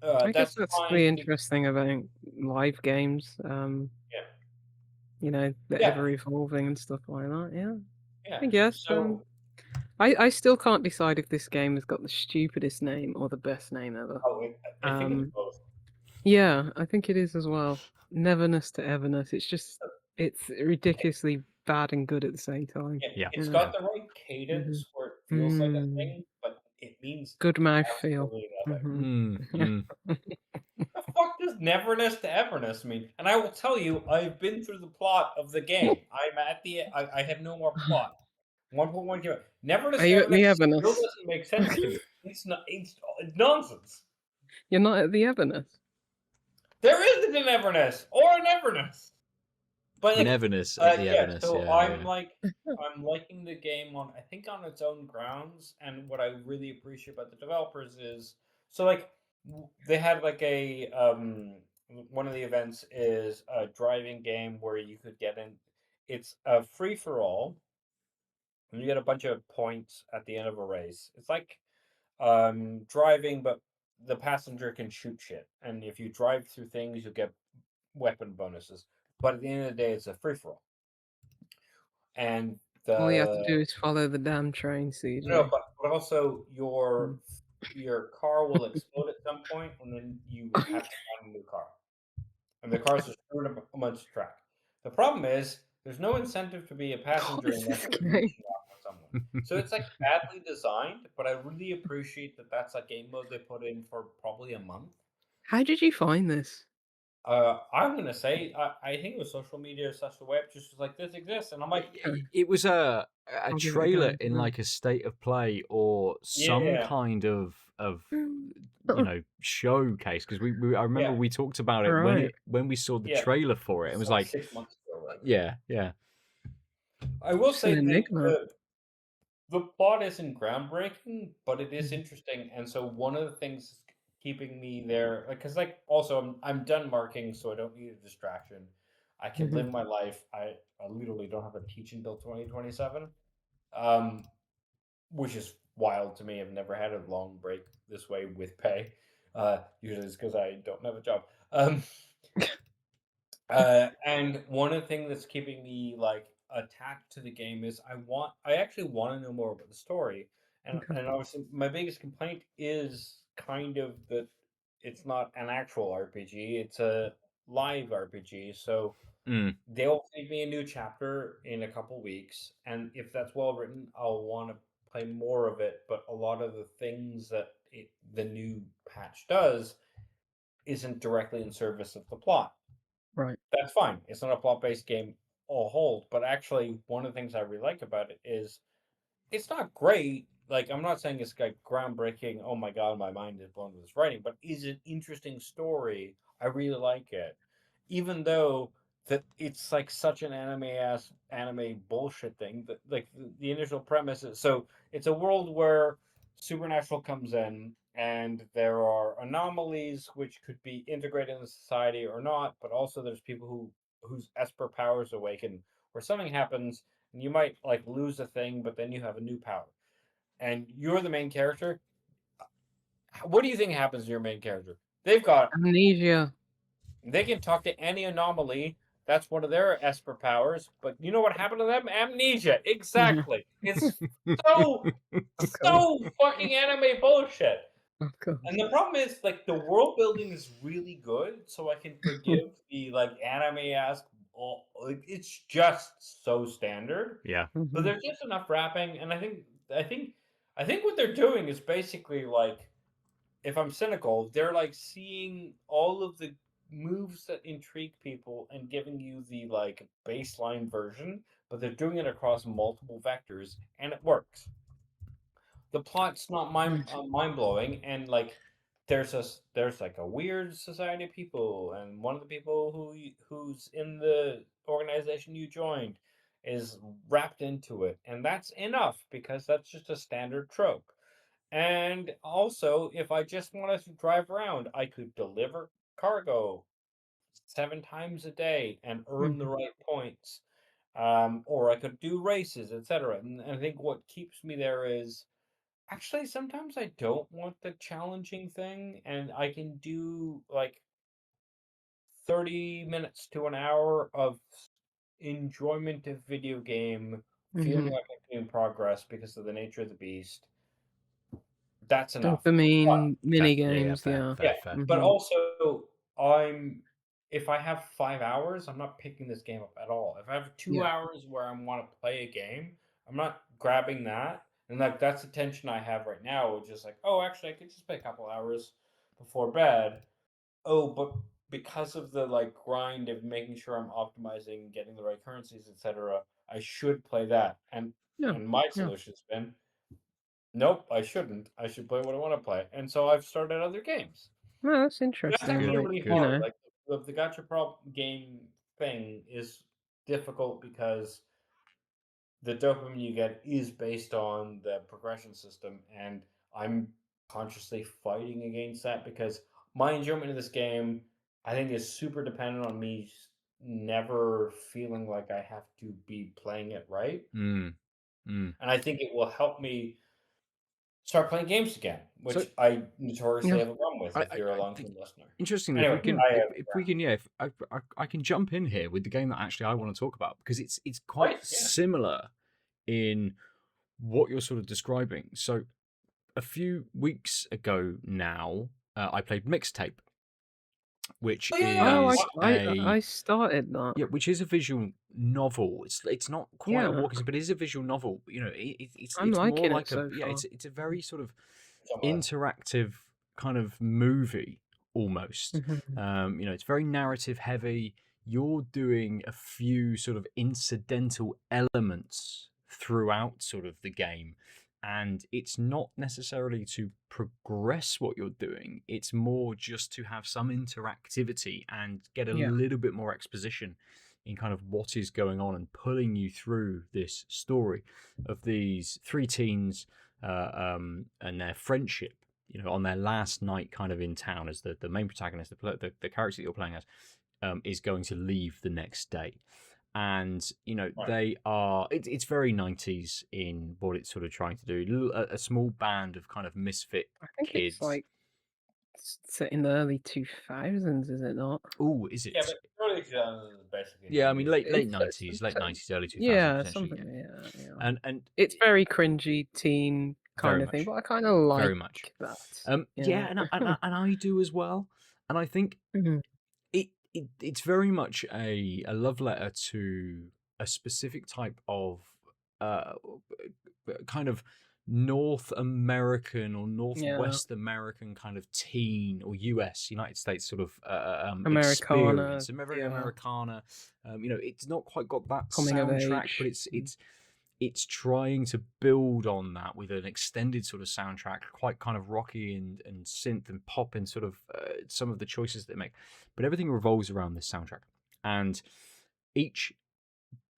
I guess That's that's fine. the interesting about live games. Yeah. You know, they're Yeah. ever evolving and stuff like that. Yeah. Yeah. I guess. So I still can't decide if this game has got the stupidest name or the best name ever. I think it's both. Yeah, I think it is as well. Neverness to Everness. It's ridiculously bad and good at the same time. Yeah. It's Yeah. got the right cadence where it feels like a thing, but it means Good mouth feel. absolutely nothing. Mhm. The fuck does Neverness to Everness mean? And I will tell you, I've been through the plot of the game. I'm at the. I have no more plot. 1.1 gigabyte. Neverness Are to you at the Everness still Everness? doesn't make sense to me. It's not. It's nonsense. You're not at the Everness. There isn't an Everness or an Everness. But like, Neverness at the yeah. Everness. So Yeah, I'm yeah. like, I'm liking the game on. I think on its own grounds, and what I really appreciate about the developers is so like they had like a one of the events is a driving game where you could get in. It's a free for all, and you get a bunch of points at the end of a race. It's like driving, but the passenger can shoot shit, and if you drive through things, you get weapon bonuses. But at the end of the day, it's a free for all. And All you have to do the is follow the damn train, CJ. no, but also your car will explode at some point, and then you have to find a new car. And the cars are screwed up amongst the track. The problem is there's no incentive to be a passenger is unless this you're game? reaching out for someone. So it's like badly designed, but I really appreciate that that's a game mode they put in for probably a month. How did you find this? I'm gonna say I think it was social media or social web just was like this exists, and I'm like, It was a I'll give it a trailer go. in Yeah. like a state of play or some Yeah. kind of showcase because I remember Yeah. we talked about it Right. when we saw the Yeah. trailer for it. It was like 6 months ago, right? yeah. I will It's say an enigma. the plot isn't groundbreaking, but it is interesting. And so one of the things keeping me there, like, because like also I'm done marking, so I don't need a distraction. I can live my life. I literally don't have to teach until 2027, which is wild to me. I've never had a long break this way with pay. Usually it's because I don't have a job. And one of the things that's keeping me like attached to the game is I actually want to know more about the story. Okay. And obviously my biggest complaint is kind of that it's not an actual RPG, it's a live RPG. So Mm. they'll feed me a new chapter in a couple weeks, and if that's well written, I'll want to play more of it. But a lot of the things that the new patch does isn't directly in service of the plot. Right. That's fine. It's not a plot-based game all hold, but actually one of the things I really like about it is it's not great. Like, I'm not saying it's like groundbreaking. Oh my god, my mind is blown with this writing, but is an interesting story. I really like it, even though that it's like such an anime bullshit thing. That like the initial premise is so it's a world where supernatural comes in and there are anomalies which could be integrated into society or not, but also there's people whose esper powers awaken where something happens and you might like lose a thing, but then you have a new power, and you're the main character. What do you think happens to your main character? They've got Amnesia. they can talk to any anomaly. That's one of their esper powers. But you know what happened to them? Amnesia. Exactly. It's so Of course. so fucking anime bullshit. Of course. And the problem is, like, the world building is really good, so I can forgive the like anime ask. Like, it's just so standard. Yeah. But there's just enough wrapping, and I think what they're doing is basically like, if I'm cynical, they're like seeing all of the moves that intrigue people and giving you the like baseline version, but they're doing it across multiple vectors, and it works. The plot's not mind blowing, and like there's like a weird society of people, and one of the people who's in the organization you joined is wrapped into it, and that's enough because that's just a standard trope. And also, if I just wanted to drive around, I could deliver cargo 7 times a day and earn the right points. Or I could do races, etc. And I think what keeps me there is actually sometimes I don't want the challenging thing, and I can do like 30 minutes to an hour of enjoyment of video game, feeling like I'm doing progress because of the nature of the beast. That's enough. But Dopamine Fair. mini Yeah. games. Fair. Yeah. Fair. yeah, Fair. but also I'm if I have 5 hours, I'm not picking this game up at all. If I have two Yeah. hours where I want to play a game, I'm not grabbing that. And like that's the tension I have right now, which is like, oh, actually, I could just play a couple hours before bed. Oh, but because of the like grind of making sure I'm optimizing, getting the right currencies, etc., I should play that. Yeah. And my Yeah. solution's been, nope, I shouldn't. I should play what I want to play. And so I've started other games. Well, that's That's interesting. actually Like, really you hard. know. Like the gacha prop game thing is difficult because the dopamine you get is based on the progression system, and I'm consciously fighting against that because my enjoyment of this game, I think, is super dependent on me never feeling like I have to be playing it right. Mm. Mm. And I think it will help me start playing games again, So which I notoriously Yeah. have a problem with if you're a I long think term listener. interestingly, Anyway, if we can, yeah, if I can jump in here with the game that actually I want to talk about because it's quite right, yeah. similar in what you're sort of describing. So a few weeks ago now, I played Mixtape, which Oh, yeah, Oh, is I started that. which is a visual novel. It's not quite a Yeah. walking, but it is a visual novel. You know, I'm it's more liking it like so far. it's a very sort of Somewhat. interactive kind of movie almost. You know, it's very narrative heavy. You're doing a few sort of incidental elements throughout sort of the game. And it's not necessarily to progress what you're doing. It's more just to have some interactivity and get a Yeah. little bit more exposition in kind of what is going on and pulling you through this story of these three teens and their friendship, you know, on their last night kind of in town as the main protagonist, the character that you're playing as, is going to leave the next day. and Right. they are. It's very 90s in what it's sort of trying to do. A small band of kind of misfit I think it's kids. like set in the early 2000s, is it not? Oh, is Yeah, it? but early 2000s is basically Yeah, I mean 90s. late It's 90s, late 90s, early 2000s yeah, potentially. something. Yeah, Yeah. and It's very cringy teen kind very of thing, much, but I kind of very like much. that. Yeah, Yeah. and I do as well. And I think Mhm. it's very much a love letter to a specific type of uh kind of North American or Yeah. Northwest American kind of teen or US United States sort of Americana. experience, very Yeah. Americana. It's not quite got that Coming of soundtrack, but age. it's trying to build on that with an extended sort of soundtrack, quite kind of rocky and synth and pop in sort of some of the choices they make. But everything revolves around this soundtrack. And each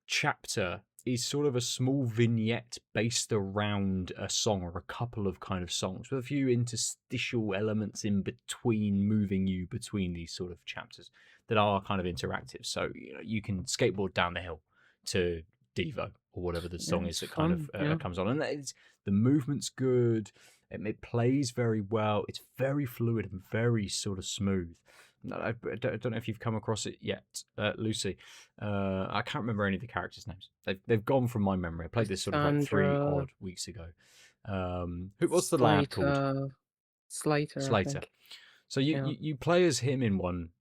chapter is sort of a small vignette based around a song or a couple of kind of songs with a few interstitial elements in between, moving you between these sort of chapters that are kind of interactive. So you can skateboard down the hill to Devo or whatever the Yeah, song is it's that kind of fun. Yeah. comes on, and the movement's good. It plays very well. It's very fluid and very sort of smooth. I don't know if you've come across it yet, Lucy. I can't remember any of the characters' names. They've gone from my memory. I played this sort of like 3 Cassandra, odd weeks ago. What's the lad called? Slater, I Slater. think. So Yeah. you play as him in one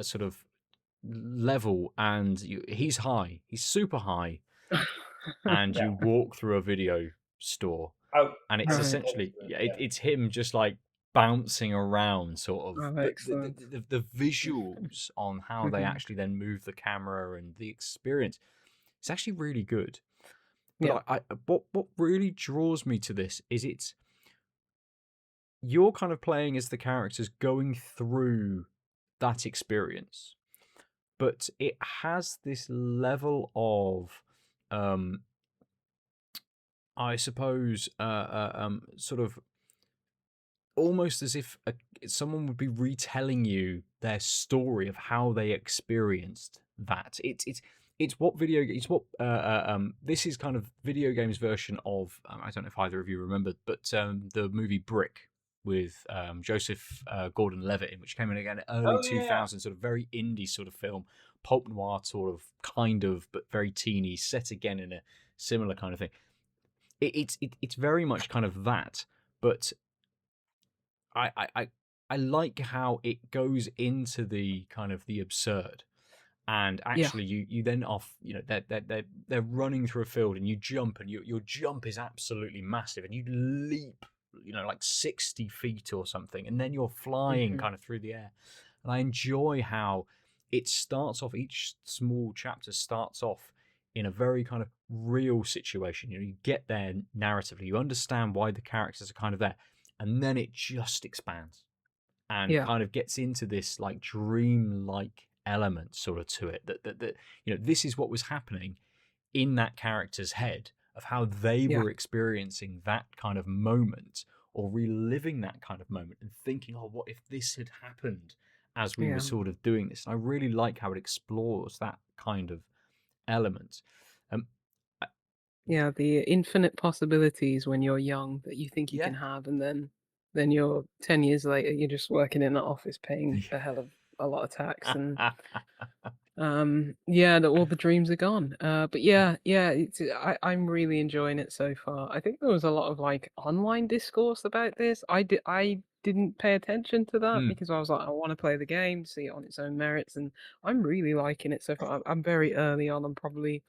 sort of level, and he's high. He's super high, and Yeah. you walk through a video store, I, and I it's was Right. supposed essentially to, yeah. it's him just like bouncing around sort of, Oh, but excellent. the visuals on how they Mhm. actually then move the camera and the experience, it's actually really good. Yeah. But what really draws me to this is you're kind of playing as the characters going through that experience, but it has this level of I suppose sort of almost as if someone would be retelling you their story of how they experienced that. It's what video. It's what this is kind of video games version of. I don't know if either of you remember, but the movie Brick with Joseph Gordon-Levitt, which came in again early Oh, yeah. 2000s, sort of very indie sort of film, pulp noir sort of kind of, but very teeny, set again in a similar kind of thing. It's very much kind of that, but I, I I I like how it goes into the kind of the absurd, and Yeah. actually you then off they're running through a field and you jump and your jump is absolutely massive and you leap like 60 feet or something, and then you're flying Mhm. kind of through the air. And I enjoy how it starts off, each small chapter starts off in a very kind of real situation. You get there narratively, you understand why the characters are kind of there, and then it just expands and Yeah. kind of gets into this like dream-like element sort of to it, that this is what was happening in that character's head, of how they Yeah. were experiencing that kind of moment or reliving that kind of moment and thinking, oh, what if this had happened as we were Yeah. sort of doing this. And I really like how it explores that kind of element. um I- Yeah, the infinite possibilities when you're young that you think you yeah. can have, and then you're 10 years later, you're just working in an office paying a hell of a lot of tax, and yeah, all the dreams are gone. But yeah, I'm really enjoying it so far. I think there was a lot of like online discourse about this. I didn't pay attention to that Mm, because I was like, I want to play the game, see it on its own merits, and I'm really liking it so far. I'm very early on. I'm probably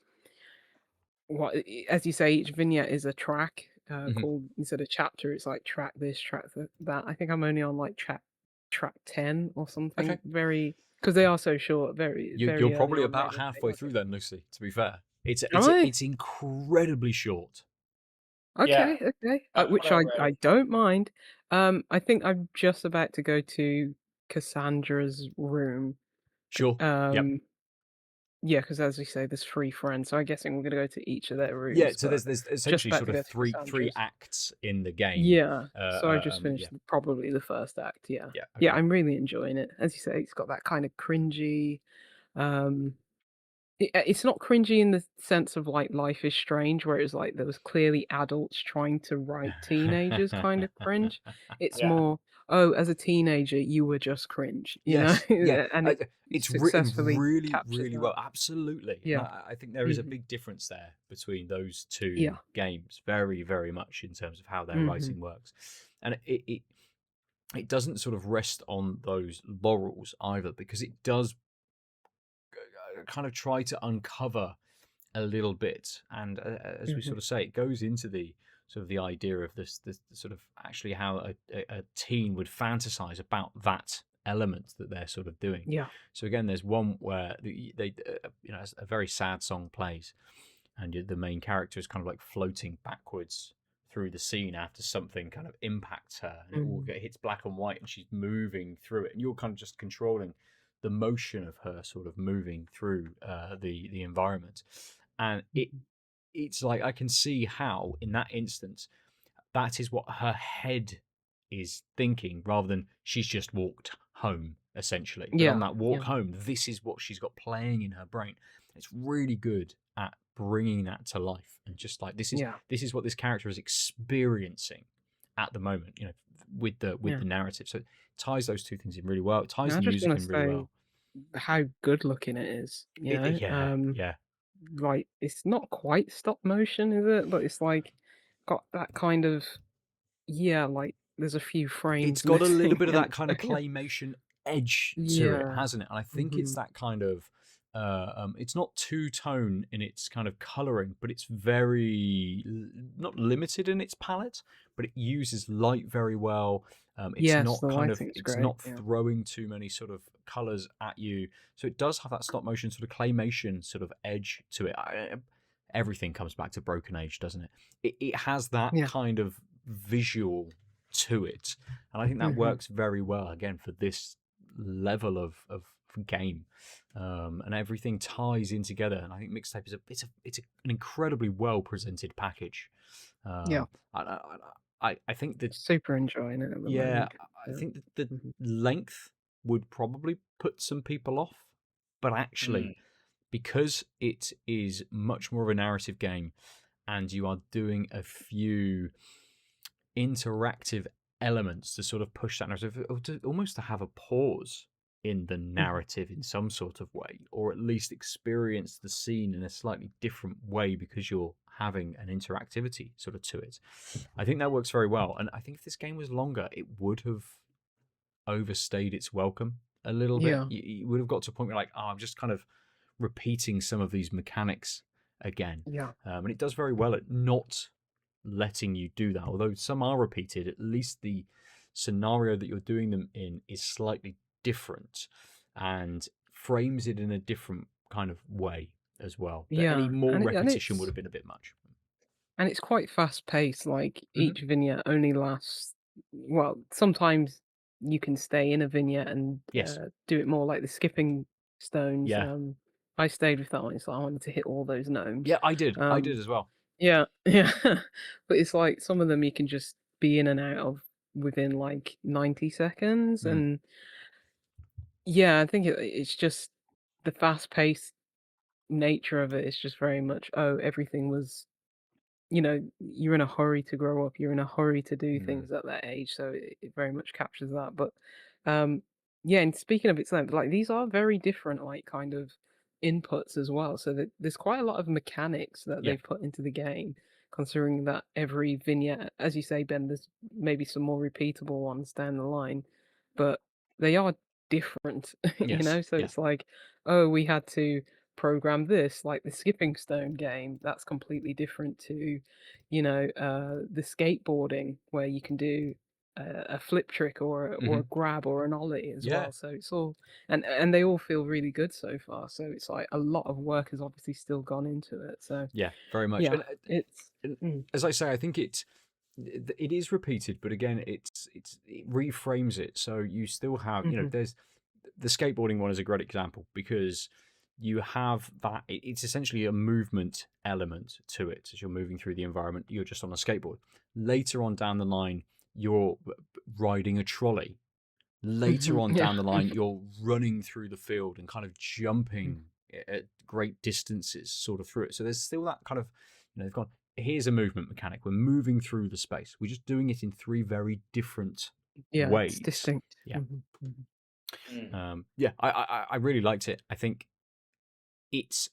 as you say, each vignette is a track mhm. called, instead of chapter, it's like track this, track that. I think I'm only on like track 10 or Okay. something. Very, because they are so short. Very You're very early probably on. about Maybe I'll take halfway my through time. then, Lucy. To be fair, Am it's incredibly short. Yeah. Okay. That's what Which I I read. don't mind. I think I'm just about to go to Cassandra's room. Sure. Yep. Um, yeah, because as we say, there's 3 friends, so I'm guessing we're gonna go to each of their Yeah. rooms. So But there's just essentially about sort to of go to three Cassandra's. acts in the game. Yeah, so I just Yeah. finished probably the first act. Yeah, Yeah. yeah, Okay. I'm really enjoying it. As you say, it's got that kind of cringy, Um, it's not cringy in the sense of like Life is Strange, where it was like there was clearly adults trying to write teenagers kind of cringe. It's Yeah. more, oh, as a teenager, you were just cringe, you know, Yes, yeah. and it It's written successfully really, captures really that. well. Absolutely. And Yeah. I think there is a Hmm. big difference there between those two Yeah. games, very, very much in terms of how their Hmm. writing works. And it doesn't sort of rest on those laurels either, because it does kind of try to uncover a little bit, and as we Hmm. sort of say, it goes into the sort of the idea of this sort of actually how a teen would fantasize about that element that they're sort of doing. Yeah. So again, there's one where they a very sad song plays, and the main character is kind of like floating backwards through the scene after something kind of impacts her, and it all Mm. hits black and white, and she's moving through it, and you're kind of just controlling the motion of her sort of moving through the environment, and Mhm. it's like I can see how in that instance that is what her head is thinking, rather than she's just walked home essentially. But on Yeah. that walk Yeah. home, this is what she's got playing in her brain. It's really good at bringing that to life, and just like Yeah. this is what this character is experiencing at the moment, with Yeah. the narrative. So it ties those two things in really well. It ties And I the just music want to in really say well. how good looking it is, you know? Yeah, yeah. Like it's not quite stop motion, is it? But it's like got that kind of, yeah, like there's a few It's frames got a little missing bit of and that kind of claymation edge to it, yeah. hasn't it? And I think it's Hmm. that kind of it's not two tone in its kind of coloring, but it's very not limited in its palette, but it uses light very well. It's Yes, not the kind of lighting is it's great. not Yeah. throwing too many sort of colors at you, so it does have that stop motion sort of claymation sort of edge to it. Everything comes back to Broken Age, doesn't it? It has that Yeah. kind of visual to it, and I think that Hmm. works very well again for this level of game, and everything ties in together. And I think Mixtape is an incredibly well presented package. Yeah. Um, I think that Super enjoying it at the yeah, moment. I Yeah. think that the Hmm. length would probably put some people off, but actually, Mm. because it is much more of a narrative game, and you are doing a few interactive elements to sort of push that narrative, or to almost to have a pause in the Hmm. narrative in some sort of way, or at least experience the scene in a slightly different way because you're having an interactivity sort of to it. I think that works very well, and I think if this game was longer, it would have overstayed its welcome a little bit. Yeah. You would have got to a point where, like, oh, I'm just kind of repeating some of these mechanics again. Yeah. And it does very well at not letting you do that. Although some are repeated, at least the scenario that you're doing them in is slightly different and frames it in a different kind of way as well. That any Yeah. more And repetition would it's have been a bit much. quite fast paced. Like Hmm. each vignette only lasts. Well, sometimes you can stay in a vignette and Yes. do it more like the skipping stones. Yeah. I stayed with that one, so I wanted to hit all those gnomes. Yeah, I did. I did Um, as well. yeah, yeah. But it's like some of them you can just be in and out of within like 90 seconds, Mm. and yeah, I think it's just the fast paced nature of it. It's just very much, oh, everything was, you're in a hurry to grow up, you're in a hurry to do Mm. things at that age, so it very much captures that. But um, yeah, and speaking of its length, like these are very different, like kind of inputs as well. So that there's quite a lot of mechanics that Yeah. they've put into the game, considering that every vignette, as you say, Ben, there's maybe some more repeatable ones down the line, but they are different, Yes. So Yeah. it's like, oh, we had to program this, like the skipping stone game, that's completely different to, the skateboarding where you can do a flip trick or Hmm. a grab or an ollie as Yeah. well. So it's all, and they all feel really good so far. So it's like a lot of work has obviously still gone into it. So Yeah. Very much. yeah, it's And mm, as I say, I think it is repeated, but again, it reframes it. So you still have, mhm, there's the skateboarding one is a great example because you have that. It's essentially a movement element to it as you're moving through the environment. You're just on a skateboard. Later on down the line, you're riding a trolley, Later on Yeah. down the line, you're running through the field and kind of jumping at great distances sort of through it. So there's still that kind of, they've gone, here's a movement mechanic. We're moving through the space. We're just doing it in 3 very different Yeah, it's ways. distinct. Yeah. Mm. Yeah, I really liked it. I think it's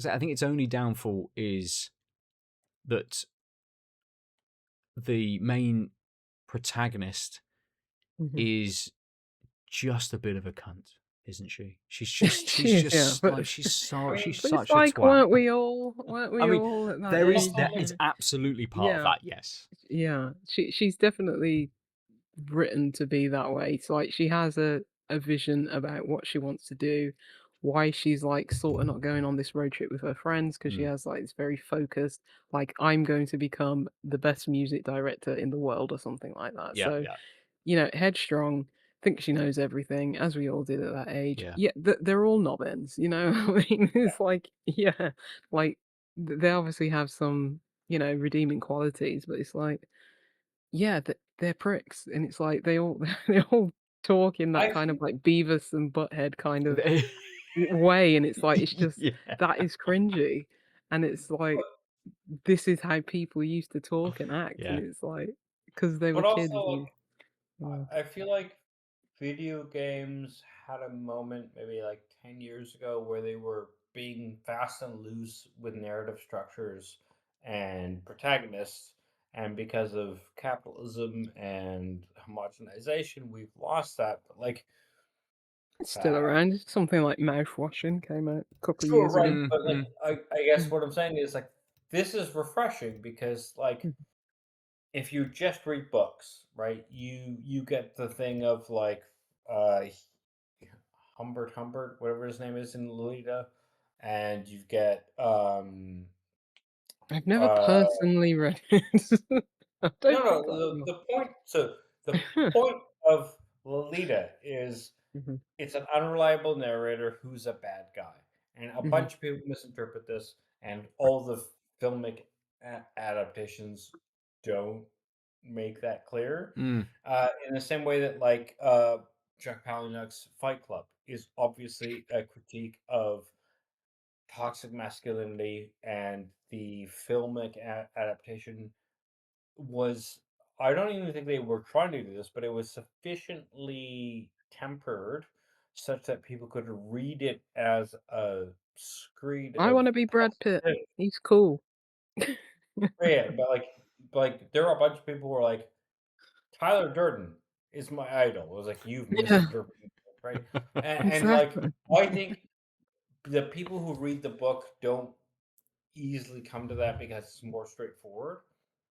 I think its only downfall is that the main protagonist Mhm. is just a bit of a cunt, isn't she? She's She is, yeah, just but like she's mean, but it's such a like, twat. weren't I we mean, all at that there is age? that it's absolutely part of Yeah, that, yes. yeah. She's definitely written to be that way. So like she has a vision about what she wants to do, why she's like sort of not going on this road trip with her friends because she Mm. has like this very focused, like I'm going to become the best music director in the world or something like that. Yeah, So, yeah, headstrong, thinks she knows everything, as we all did at that age. yeah. Yeah, they're all knob-ends, you know? I mean, it's like, yeah, like they obviously have some, redeeming qualities, but it's like, yeah, they're pricks, and it's like they all they all talk in that I kind of think like Beavis and Butthead kind of way, and it's like it's just Yeah. that is cringy, and it's like this is how people used to talk and act, and Yeah. it's like because they were but kids also, and like, yeah. I feel like video games had a moment maybe like 10 years ago where they were being fast and loose with narrative structures and protagonists. And because of capitalism and homogenization, we've lost that. But, like, It's still uh, around. Something like mouthwashing came out a couple of sure, years ago. right. Mm, But, like, mm. I guess Mm, what I'm saying is, like, this is refreshing because, like, mm. if you just read books, right, you get the thing of like uh Humbert, whatever his name is in Lolita, and you get I've never uh personally read it. I don't no, think I will. the point, so the point of Lolita is Mhm, it's an unreliable narrator who's a bad guy, and a mhm. bunch of people misinterpret this, and all the filmic adaptations don't make that clear. Mm. In the same way that, like, Jack Palahniuk's Fight Club is obviously a critique of toxic masculinity, and the filmic adaptation was. I don't even think they were trying to do this, but it was sufficiently tempered such that people could read it as a screed I of wanna be Brad Pitt. positivity. He's cool. Yeah, but there were a bunch of people who were like, Tyler Durden is my idol. It was like, you've Yeah, misinterpreted it, right? And like, exactly. I think the people who read the book don't easily come to that because it's more straightforward,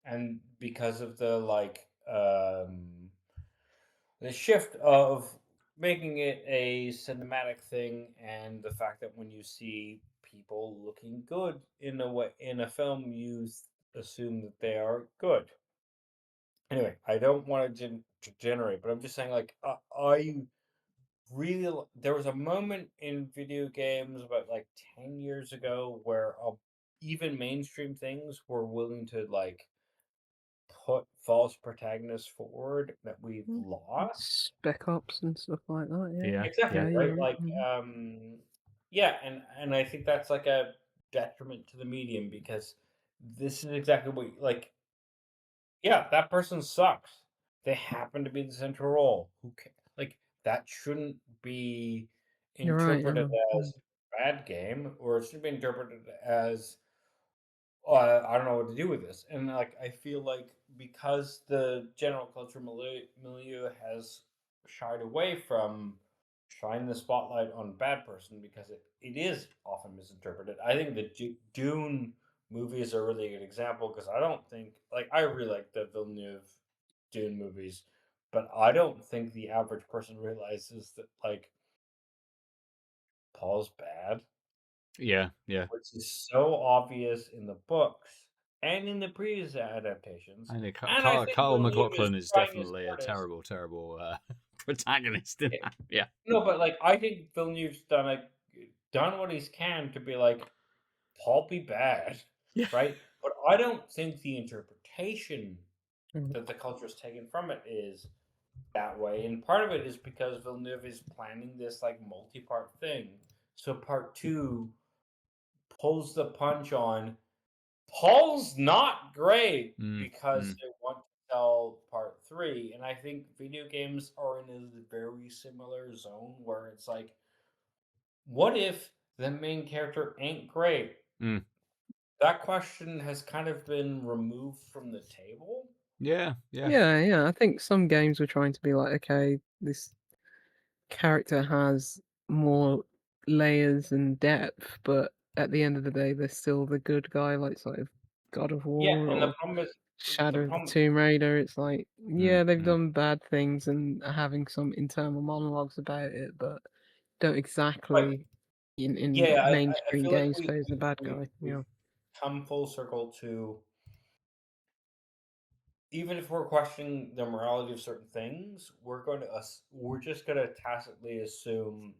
and because of the shift of making it a cinematic thing, and the fact that when you see people looking good in a way in a film, you assume that they are good. Anyway, I don't want to generate, but I'm just saying, like, I really there was a moment in video games about like 10 years ago where even mainstream things were willing to, like, put false protagonists forward that we've Mm, lost. Spec Ops and stuff like that, Yeah, Exactly, yeah. yeah, you're right? right, Like, mhm. yeah, and I think that's like a detriment to the medium because this is exactly what, like, yeah, that person sucks. They happen to be the central role. Like, that shouldn't be You're right, interpreted yeah, as bad game, or it should be interpreted as, I don't know what to do with this. And, like, I feel like because the general culture milieu has shied away from shine the spotlight on bad person because it is often misinterpreted. I think the Dune movies are really a good example because I don't think, like, I really like the Villeneuve Dune movies, but I don't think the average person realizes that, like, Paul's bad, Yeah, yeah. which is so obvious in the books and in the previous adaptations. I think And I think Carl Villeneuve is McLaughlin is trying his definitely a hardest. terrible, terrible protagonist in that. Yeah. No, but, like, I think Villeneuve's done what he's can to be like, Paul be bad, Yeah. right? But I don't think the interpretation that the culture is taken from it is that way, and part of it is because Villeneuve is planning this like multi-part thing. So part 2 pulls the punch on Paul's not great because they want to sell part 3, and I think video games are in a very similar zone where it's like, what if the main character ain't great? That question has kind of been removed from the table. Yeah. Yeah. I think some games were trying to be like, okay, this character has more layers and depth, but at the end of the day, they're still the good guy, like sort of God of Yeah, War and the or problem is Shadow of the Tomb Raider. It's like, yeah, they've Mm. done bad things and are having some internal monologues about it, but don't exactly in I mainstream feel like games play as a bad guy. we've Yeah. come full circle to, even if we're questioning the morality of certain things, we're just going to tacitly assume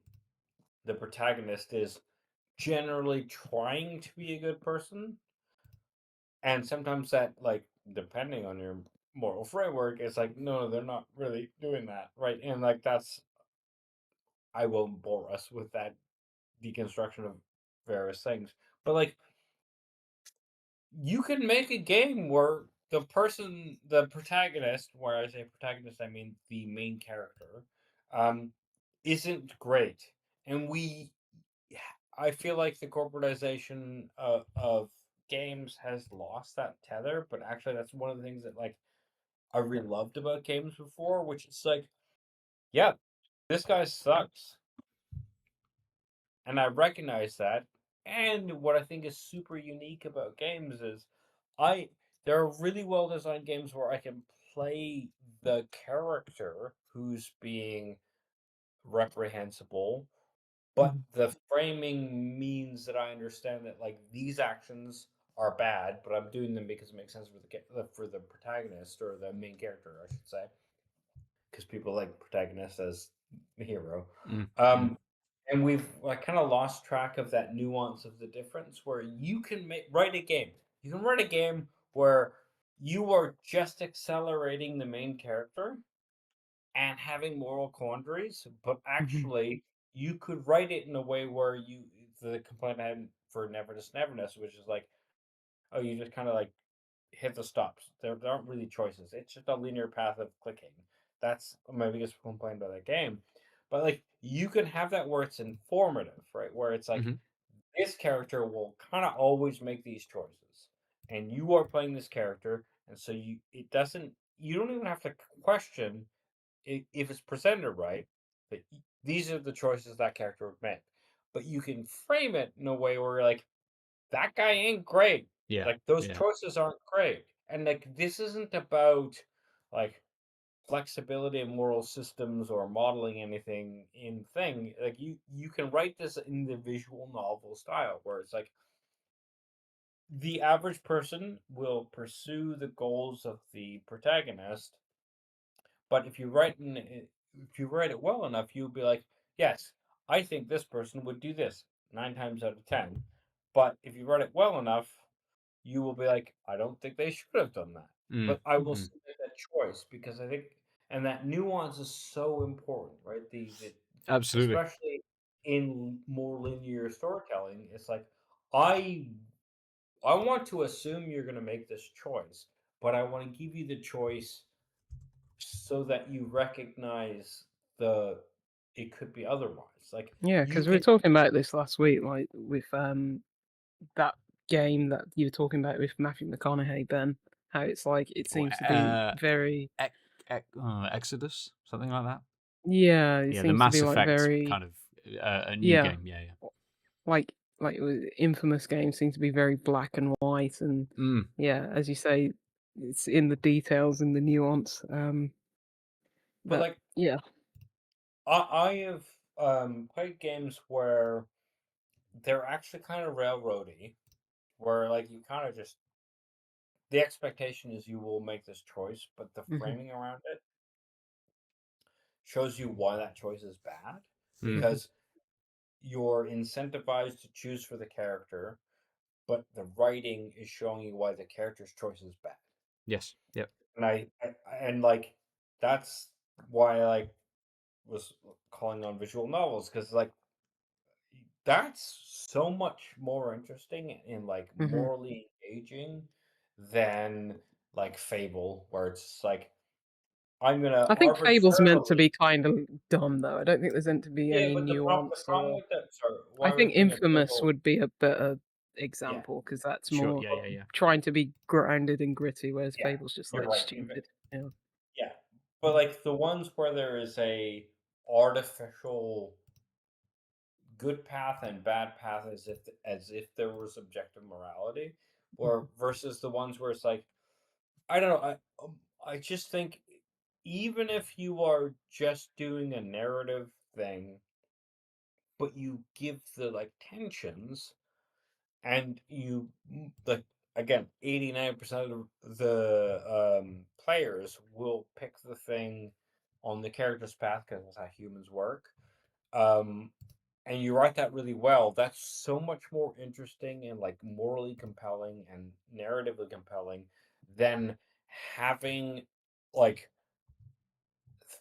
the protagonist is generally trying to be a good person, and sometimes that, like, depending on your moral framework, it's like, no, they're not really doing that, right? And like I won't bore us with that deconstruction of various things, but like, you can make a game where the protagonist, where I say protagonist, I mean the main character, um, isn't great. And I feel like the corporatization of games has lost that tether, but actually, that's one of the things that, like, I really loved about games before, which is like, yeah, this guy sucks. And I recognize that. And what I think is super unique about games is I there are really well designed games where I can play the character who's being reprehensible, but the framing means that I understand that, like, these actions are bad, but I'm doing them because it makes sense for the protagonist, or the main character, I should say, because people like protagonist as the hero. And we've, like, kind of lost track of that nuance of the difference, where you can write a game. You can write a game where you are just accelerating the main character and having moral quandaries, but actually you could write it in a way where the complaint I had for Neverness, which is like, oh, you just kind of like hit the stops. There aren't really choices. It's just a linear path of clicking. That's my biggest complaint about that game. But like, you can have that where it's informative, right? Where it's like, this character will kind of always make these choices, and you are playing this character, and so you don't even have to question if it's presented right, that these are the choices that character would make. But you can frame it in a way where you're like, that guy ain't great. Yeah. Like, those choices aren't great. And like, this isn't about like flexibility of moral systems or modeling anything in thing. Like, you can write this in the visual novel style, where it's like, the average person will pursue the goals of the protagonist, but if you write it well enough, you'll be like, yes, I think this person would do this 9 times out of 10. But if you write it well enough, you will be like, I don't think they should have done that. But I will still make that choice, because I think, and that nuance is so important, right? Absolutely. Especially in more linear storytelling, it's like, I I want to assume you're going to make this choice, but I want to give you the choice so that you recognize it could be otherwise. Like, Yeah, you because we were can, talking about this last week, like with that game that you were talking about with Matthew McConaughey, Ben. How it's like it seems to be very Exodus, something like that. yeah, it Yeah, the seems to Mass be like Effect very kind of a new yeah, game. Yeah. like infamous games seem to be very black and white, and yeah, as you say, it's in the details and the nuance. but But like, yeah, I have played games where they're actually kind of railroady, where like, you kind of just, the expectation is you will make this choice, but the hmm framing around it shows you why that choice is bad, Mm. because you're incentivized to choose for the character, but the writing is showing you why the character's choice is bad. Yes. Yep. and and like that's why I like was calling on visual novels because like that's so much more interesting and like Hmm. morally engaging than like Fable, where it's like I'm gonna I think Fable's meant to arbitrarily. be kind of dumb, though. I don't think there's meant to be Yeah, any but the nuance problem or. with that, sorry, I why I was think bringing up Infamous Fable, would be a better yeah, example because that's Sure. more Yeah. Yeah. Yeah. trying to be grounded and gritty, whereas yeah, Fable's just you're like right. stupid. Yeah. Yeah, but like the ones where there is a artificial good path and bad path as if there was objective morality, or versus the ones where it's like I don't know. I just think even if you are just doing a narrative thing, but you give the like tensions and like again 89% of the players will pick the thing on the character's path because that's how humans work. Um, and you write that really well, that's so much more interesting and like morally compelling and narratively compelling than having like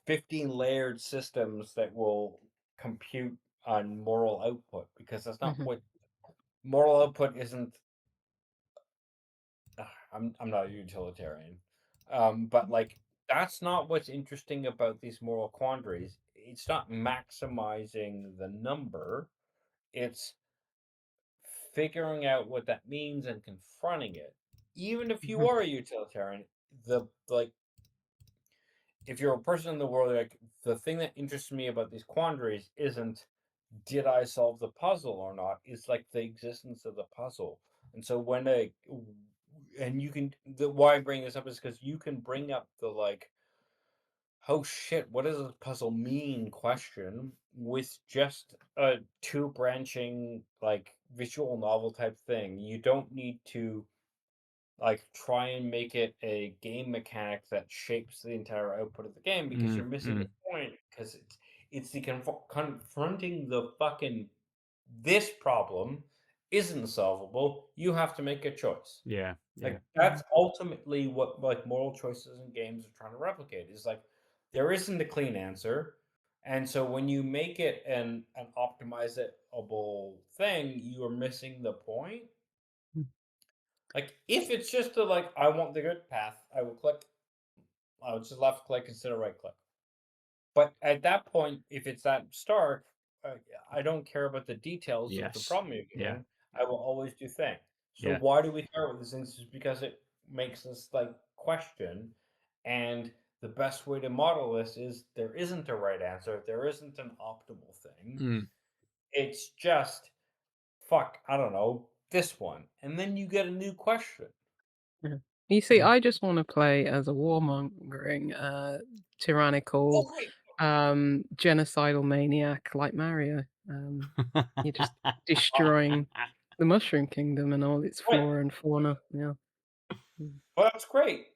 15 layered systems that will compute on moral output because that's not Hmm. what moral output isn't. I'm not a utilitarian, but like that's not what's interesting about these moral quandaries. It's not maximizing the number. It's figuring out what that means and confronting it. Even if you Hmm. are a utilitarian, the like if you're a person in the world, like the thing that interests me about these quandaries isn't did I solve the puzzle or not? It's like the existence of the puzzle. And so when a and you can the why I bring this up is because you can bring up the like, oh shit, what does this puzzle mean question with just a two branching like visual novel type thing. You don't need to like try and make it a game mechanic that shapes the entire output of the game because you're Mm, missing the mm. point because it's the confronting the fucking this problem isn't solvable. You have to make a choice. Yeah. Yeah. Like that's ultimately what like moral choices in games are trying to replicate. Is like there isn't a clean answer, and so when you make it an optimizable thing, you are missing the point. Like if it's just a like I want the good path, I will click. I would just left click instead of right click. But at that point, if it's that stark, uh, I don't care about the details of the Yes. problem you're Yeah. giving. I will always do thing. So Yeah. why do we care about these things? Is because it makes us like question. And the best way to model this is there isn't a right answer. There isn't an optimal thing. Mm. It's just fuck. I don't know this one, and then you get a new question. Yeah. You see, Yeah. I just want to play as a warmongering, tyrannical, Oh great. genocidal maniac like Mario. You're just destroying the Mushroom Kingdom and all its Right. flora and fauna. Yeah. Well, that's great.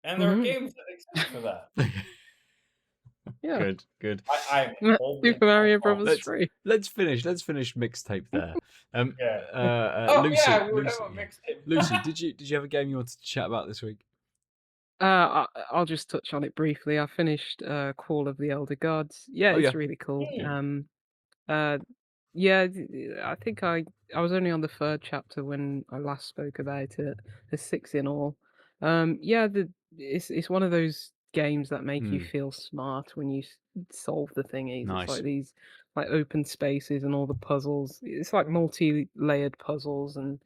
And there are Mm-hmm. games that exist for that. Yeah. Good. Good. I'm holding Super my Mario phone. Brothers Let's 3. let's finish mixtape there. Yeah. Oh Lucy, yeah, we were talking about mixtape. Lucy, did you have a game you wanted to chat about this week? I'll just touch on it briefly. I finished Call of the Elder Gods. Yeah, Oh yeah. it's really cool. Hmm. Uh, yeah, I think I was only on the third chapter when I last spoke about it. There's six in all. Yeah, it's one of those games that make you Hmm. feel smart when you solve the thingies. It's Nice. like these like open spaces and all the puzzles. It's like multi-layered puzzles and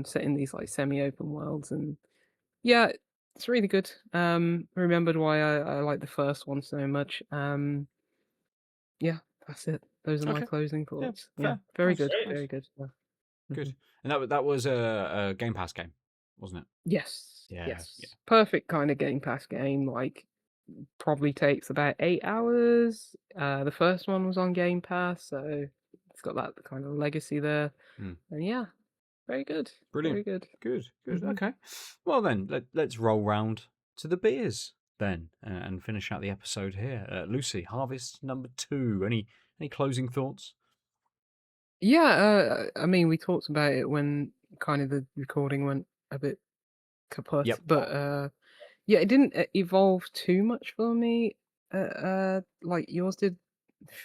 set in these like semi-open worlds and yeah, it's really good. I remembered why I like the first one so much. Yeah, that's it. Those are my Okay. closing Yeah. thoughts. Yeah, Fair. very Nice. good, Great. Nice. very good. Yeah. Good. Mhm. And that was a Game Pass game, wasn't it? Yes, Yeah. Yeah. yes. Perfect kind of Game Pass game. Like, probably takes about 8 hours. The first one was on Game Pass, so it's got that kind of legacy there. Hmm. And yeah, very good, Brilliant. very good. Good. Good. Hmm. Okay. Well then, let's roll round to the beers then and finish out the episode here. Lucy, Harvest number 2. Any closing thoughts? Yeah, I mean, we talked about it when kind of the recording went a bit kaput, Yep. but Yeah, it didn't evolve too much for me, like yours did.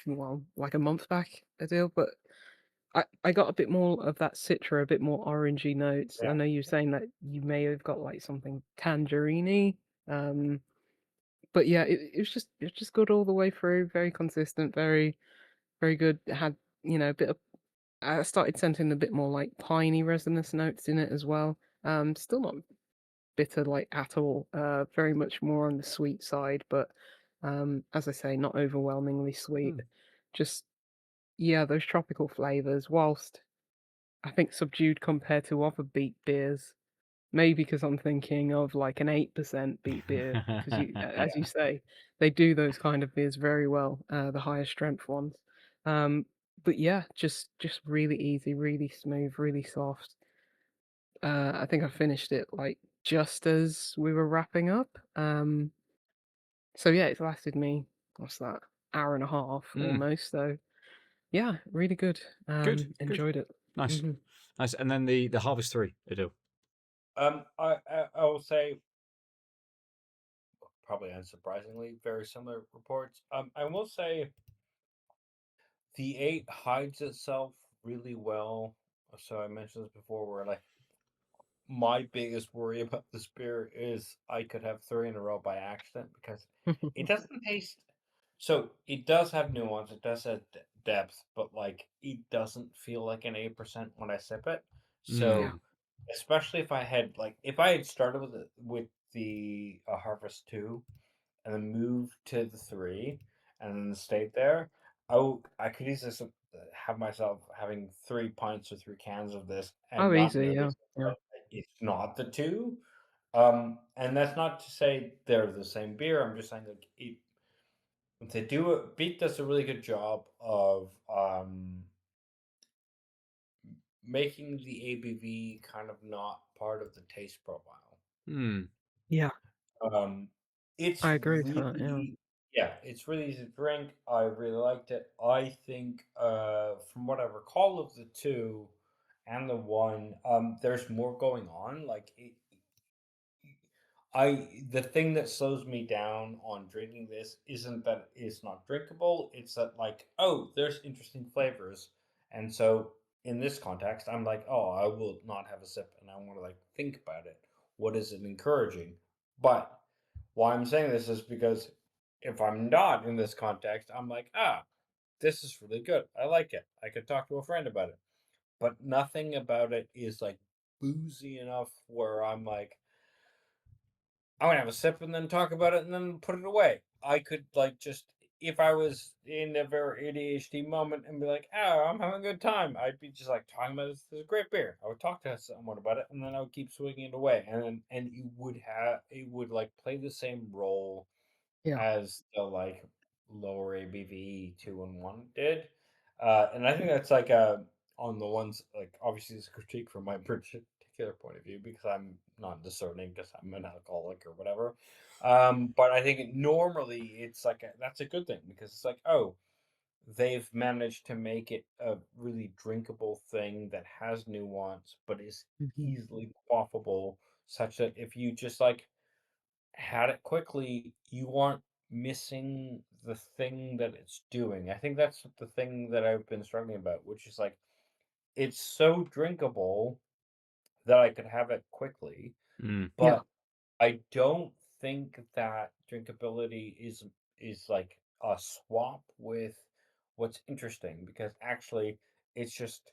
Well, like a month back, a deal, but I got a bit more of that citra, a bit more orangey notes. I Yeah. know you're saying that you may have got like something tangerine but yeah, it was just good all the way through. Very consistent, very good. It had a bit of. I started sensing a bit more like piney resinous notes in it as well. Still not bitter like at all. Very much more on the sweet side, but as I say, not overwhelmingly sweet. Hmm. Just yeah, those tropical flavors. Whilst I think subdued compared to other beet beers. Maybe because I'm thinking of like an 8% beet beer, because Yeah. as you say, they do those kind of beers very well, the higher strength ones. Um, but yeah, just really easy, really smooth, really soft. I think I finished it like just as we were wrapping up. So yeah, it's lasted me what's that, hour and a half Mm, almost. So yeah, really good. good, good, Enjoyed it. nice, Hmm nice. And then the Harvest 3, Adil. I will say probably unsurprisingly very similar reports. I will say the eight hides itself really well. So I mentioned this before, where like my biggest worry about this beer is I could have three in a row by accident because it doesn't taste. So it does have nuance, it does have depth, but like it doesn't feel like an 8% when I sip it. Yeah. So Mm. especially if I had started with the Harvest 2 and then moved to the 3 and then stayed there, I could easily have myself having 3 pints or 3 cans of this and Oh, not easy. notice Yeah. Yeah. that it's not the two. And that's not to say they're the same beer. I'm just saying like they do it. Beak does a really good job of making the ABV kind of not part of the taste profile. Mm. Yeah. Um, it's I agree with that. Yeah. really, yeah, it's really easy to drink. I really liked it. I think, from what I recall of the two and the one, there's more going on. The thing that slows me down on drinking this isn't that it's not drinkable. It's that like, oh, there's interesting flavors, and so in this context, I'm like, oh, I will not have a sip, and I want to like think about it. What is it encouraging? But why I'm saying this is because if I'm not in this context, I'm like, this is really good. I like it. I could talk to a friend about it. But nothing about it is like boozy enough where I'm like, I would have a sip and then talk about it and then put it away. I could like just if I was in a very ADHD moment and be like, "Oh, I'm having a good time," I'd be just like talking about this is a great beer. I would talk to someone about it and then I would keep swinging it away, and it would like play the same role Yeah. as the like lower ABV 2 and 1 did. And I think that's like on the ones like obviously it's a critique from my particular point of view because I'm not discerning because I'm an alcoholic or whatever. But I think normally it's like that's a good thing because it's like, oh, they've managed to make it a really drinkable thing that has nuance but is hmm easily quaffable, such that if you just like had it quickly, you aren't missing the thing that it's doing. I think that's the thing that I've been struggling about, which is like it's so drinkable that I could have it quickly, Mm. Yeah. but I don't think that drinkability is like a swap with what's interesting because actually it's just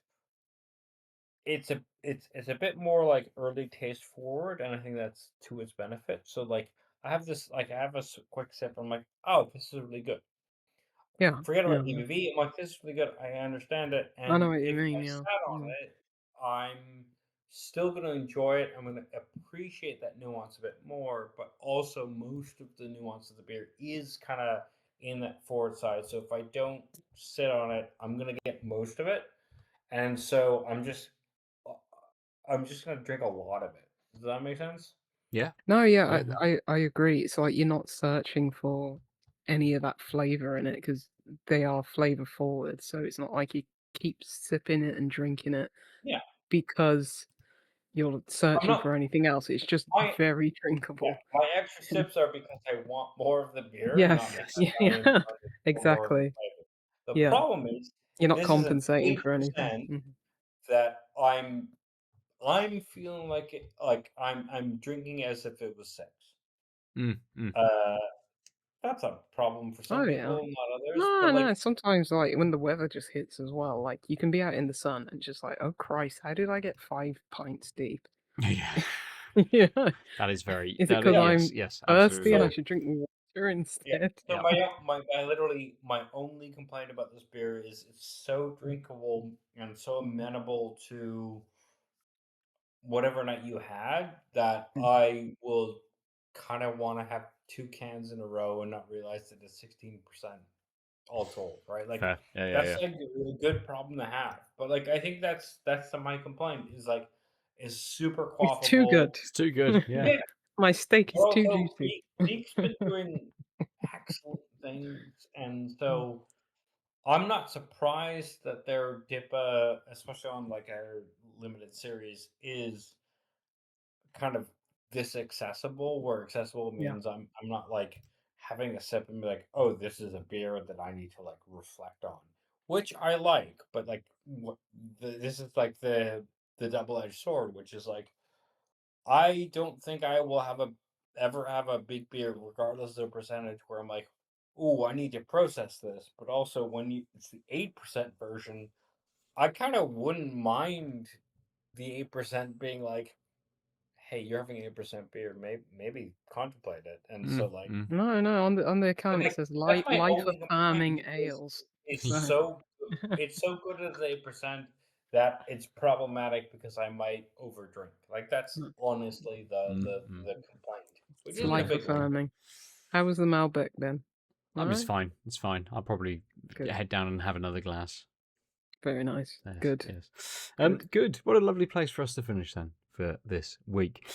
it's a bit more like early taste forward, and I think that's to its benefit. So like I have a quick sip. I'm like, oh, this is really good. Yeah. Forget about Yeah. Yeah. EBV. I'm like, this is really good. I understand it, I know and what you if mean. I Yeah. sat on Mm. it, I'm still going to enjoy it. I'm going to appreciate that nuance a bit more, but also most of the nuance of the beer is kind of in that forward side. So if I don't sit on it, I'm going to get most of it, and so I'm just gonna drink a lot of it. Does that make sense? Yeah. No, yeah, Yeah. Yeah. I agree. It's like you're not searching for any of that flavor in it because they are flavor forward. So it's not like you keep sipping it and drinking it Yeah. because you're searching not- for anything else. It's just I- very Yeah, drinkable. my extra sips are because I want more of the beer, Yes, not because yeah, I'm trying to more of the exactly. flavor. The Yeah. problem is You're not this is an compensating for 8% anything. Mhm. that I'm feeling like I'm drinking as if it was 6. Uh, that's a problem for some Oh, yeah. people, not others. No, but no. Sometimes, like when the weather just hits as well, like you can be out in the sun and just like, oh Christ, how did I get 5 pints deep? Yeah. Yeah. That is very. Is it that because is- I'm yes, thirsty and I absolutely. should drink water instead? yeah. So Yeah. my only complaint about this beer is it's so drinkable and so amenable to whatever night you had that I will kind of want to have 2 cans in a row and not realize that it's 16% all told, right? Like Fair. Yeah, yeah, that's yeah. like a good problem to have. But like I think that's my complaint is like is super quaffable. It's too good. It's too good. Yeah. Yeah. My steak is But too also, juicy. Beak's been doing excellent things, and so I'm not surprised that their DIPA, especially on like our limited series, is kind of this accessible. Where accessible Yeah. means I'm not like having a sip and be like, oh, this is a beer that I need to like reflect on, which I like, but like this is like the double-edged sword, which is like I don't think I will ever have a big beer, regardless of the percentage, where I'm like, oh, I need to process this. But also, it's the 8% version, I kind of wouldn't mind the 8% being like, hey, you're having 8% beer, maybe contemplate it. And so, like, No, on the but, account it like says that's my life only affirming complaint ales. it's So- so it's so good at 8% that it's problematic because I might overdrink. Like that's honestly the complaint. Which It's isn't a life big one. affirming. How was the Malbec then? It's Alright? fine. It's fine. I'll probably Good. head down and have another glass. Very nice. Yes, Good. yes. Good. What a lovely place for us to finish then for this week.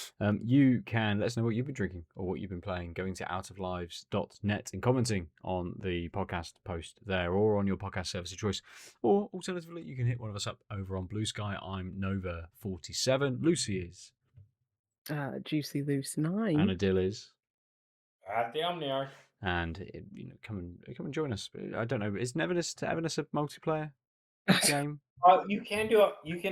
You can let us know what you've been drinking or what you've been playing, going to outoflives.net and commenting on the podcast post there or on your podcast service of choice. Or alternatively, you can hit one of us up over on Blue Sky. I'm Nova47. Lucy is. Juicy Loose 9. And Aadil is. At the Omniarch. And come and join us. I don't know. Is Neverness to Everness a multiplayer game? You can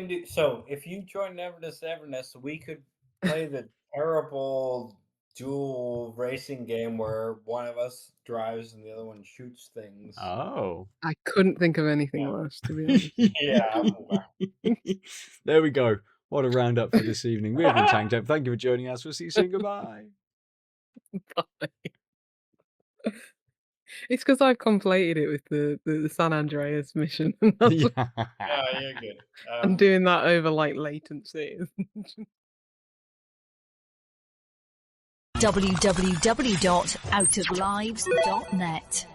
do so if you join Everness, we could play the terrible dual racing game where one of us drives and the other one shoots things. Oh. I couldn't think of anything worse, to be honest. Yeah. There we go. What a roundup for this evening. We have been Tanked Up. Thank you for joining us. We'll see you soon. Goodbye. Bye. It's because I've completed it with the San Andreas mission. Yeah. You're good. I'm doing that over like latency. www.outoflives.net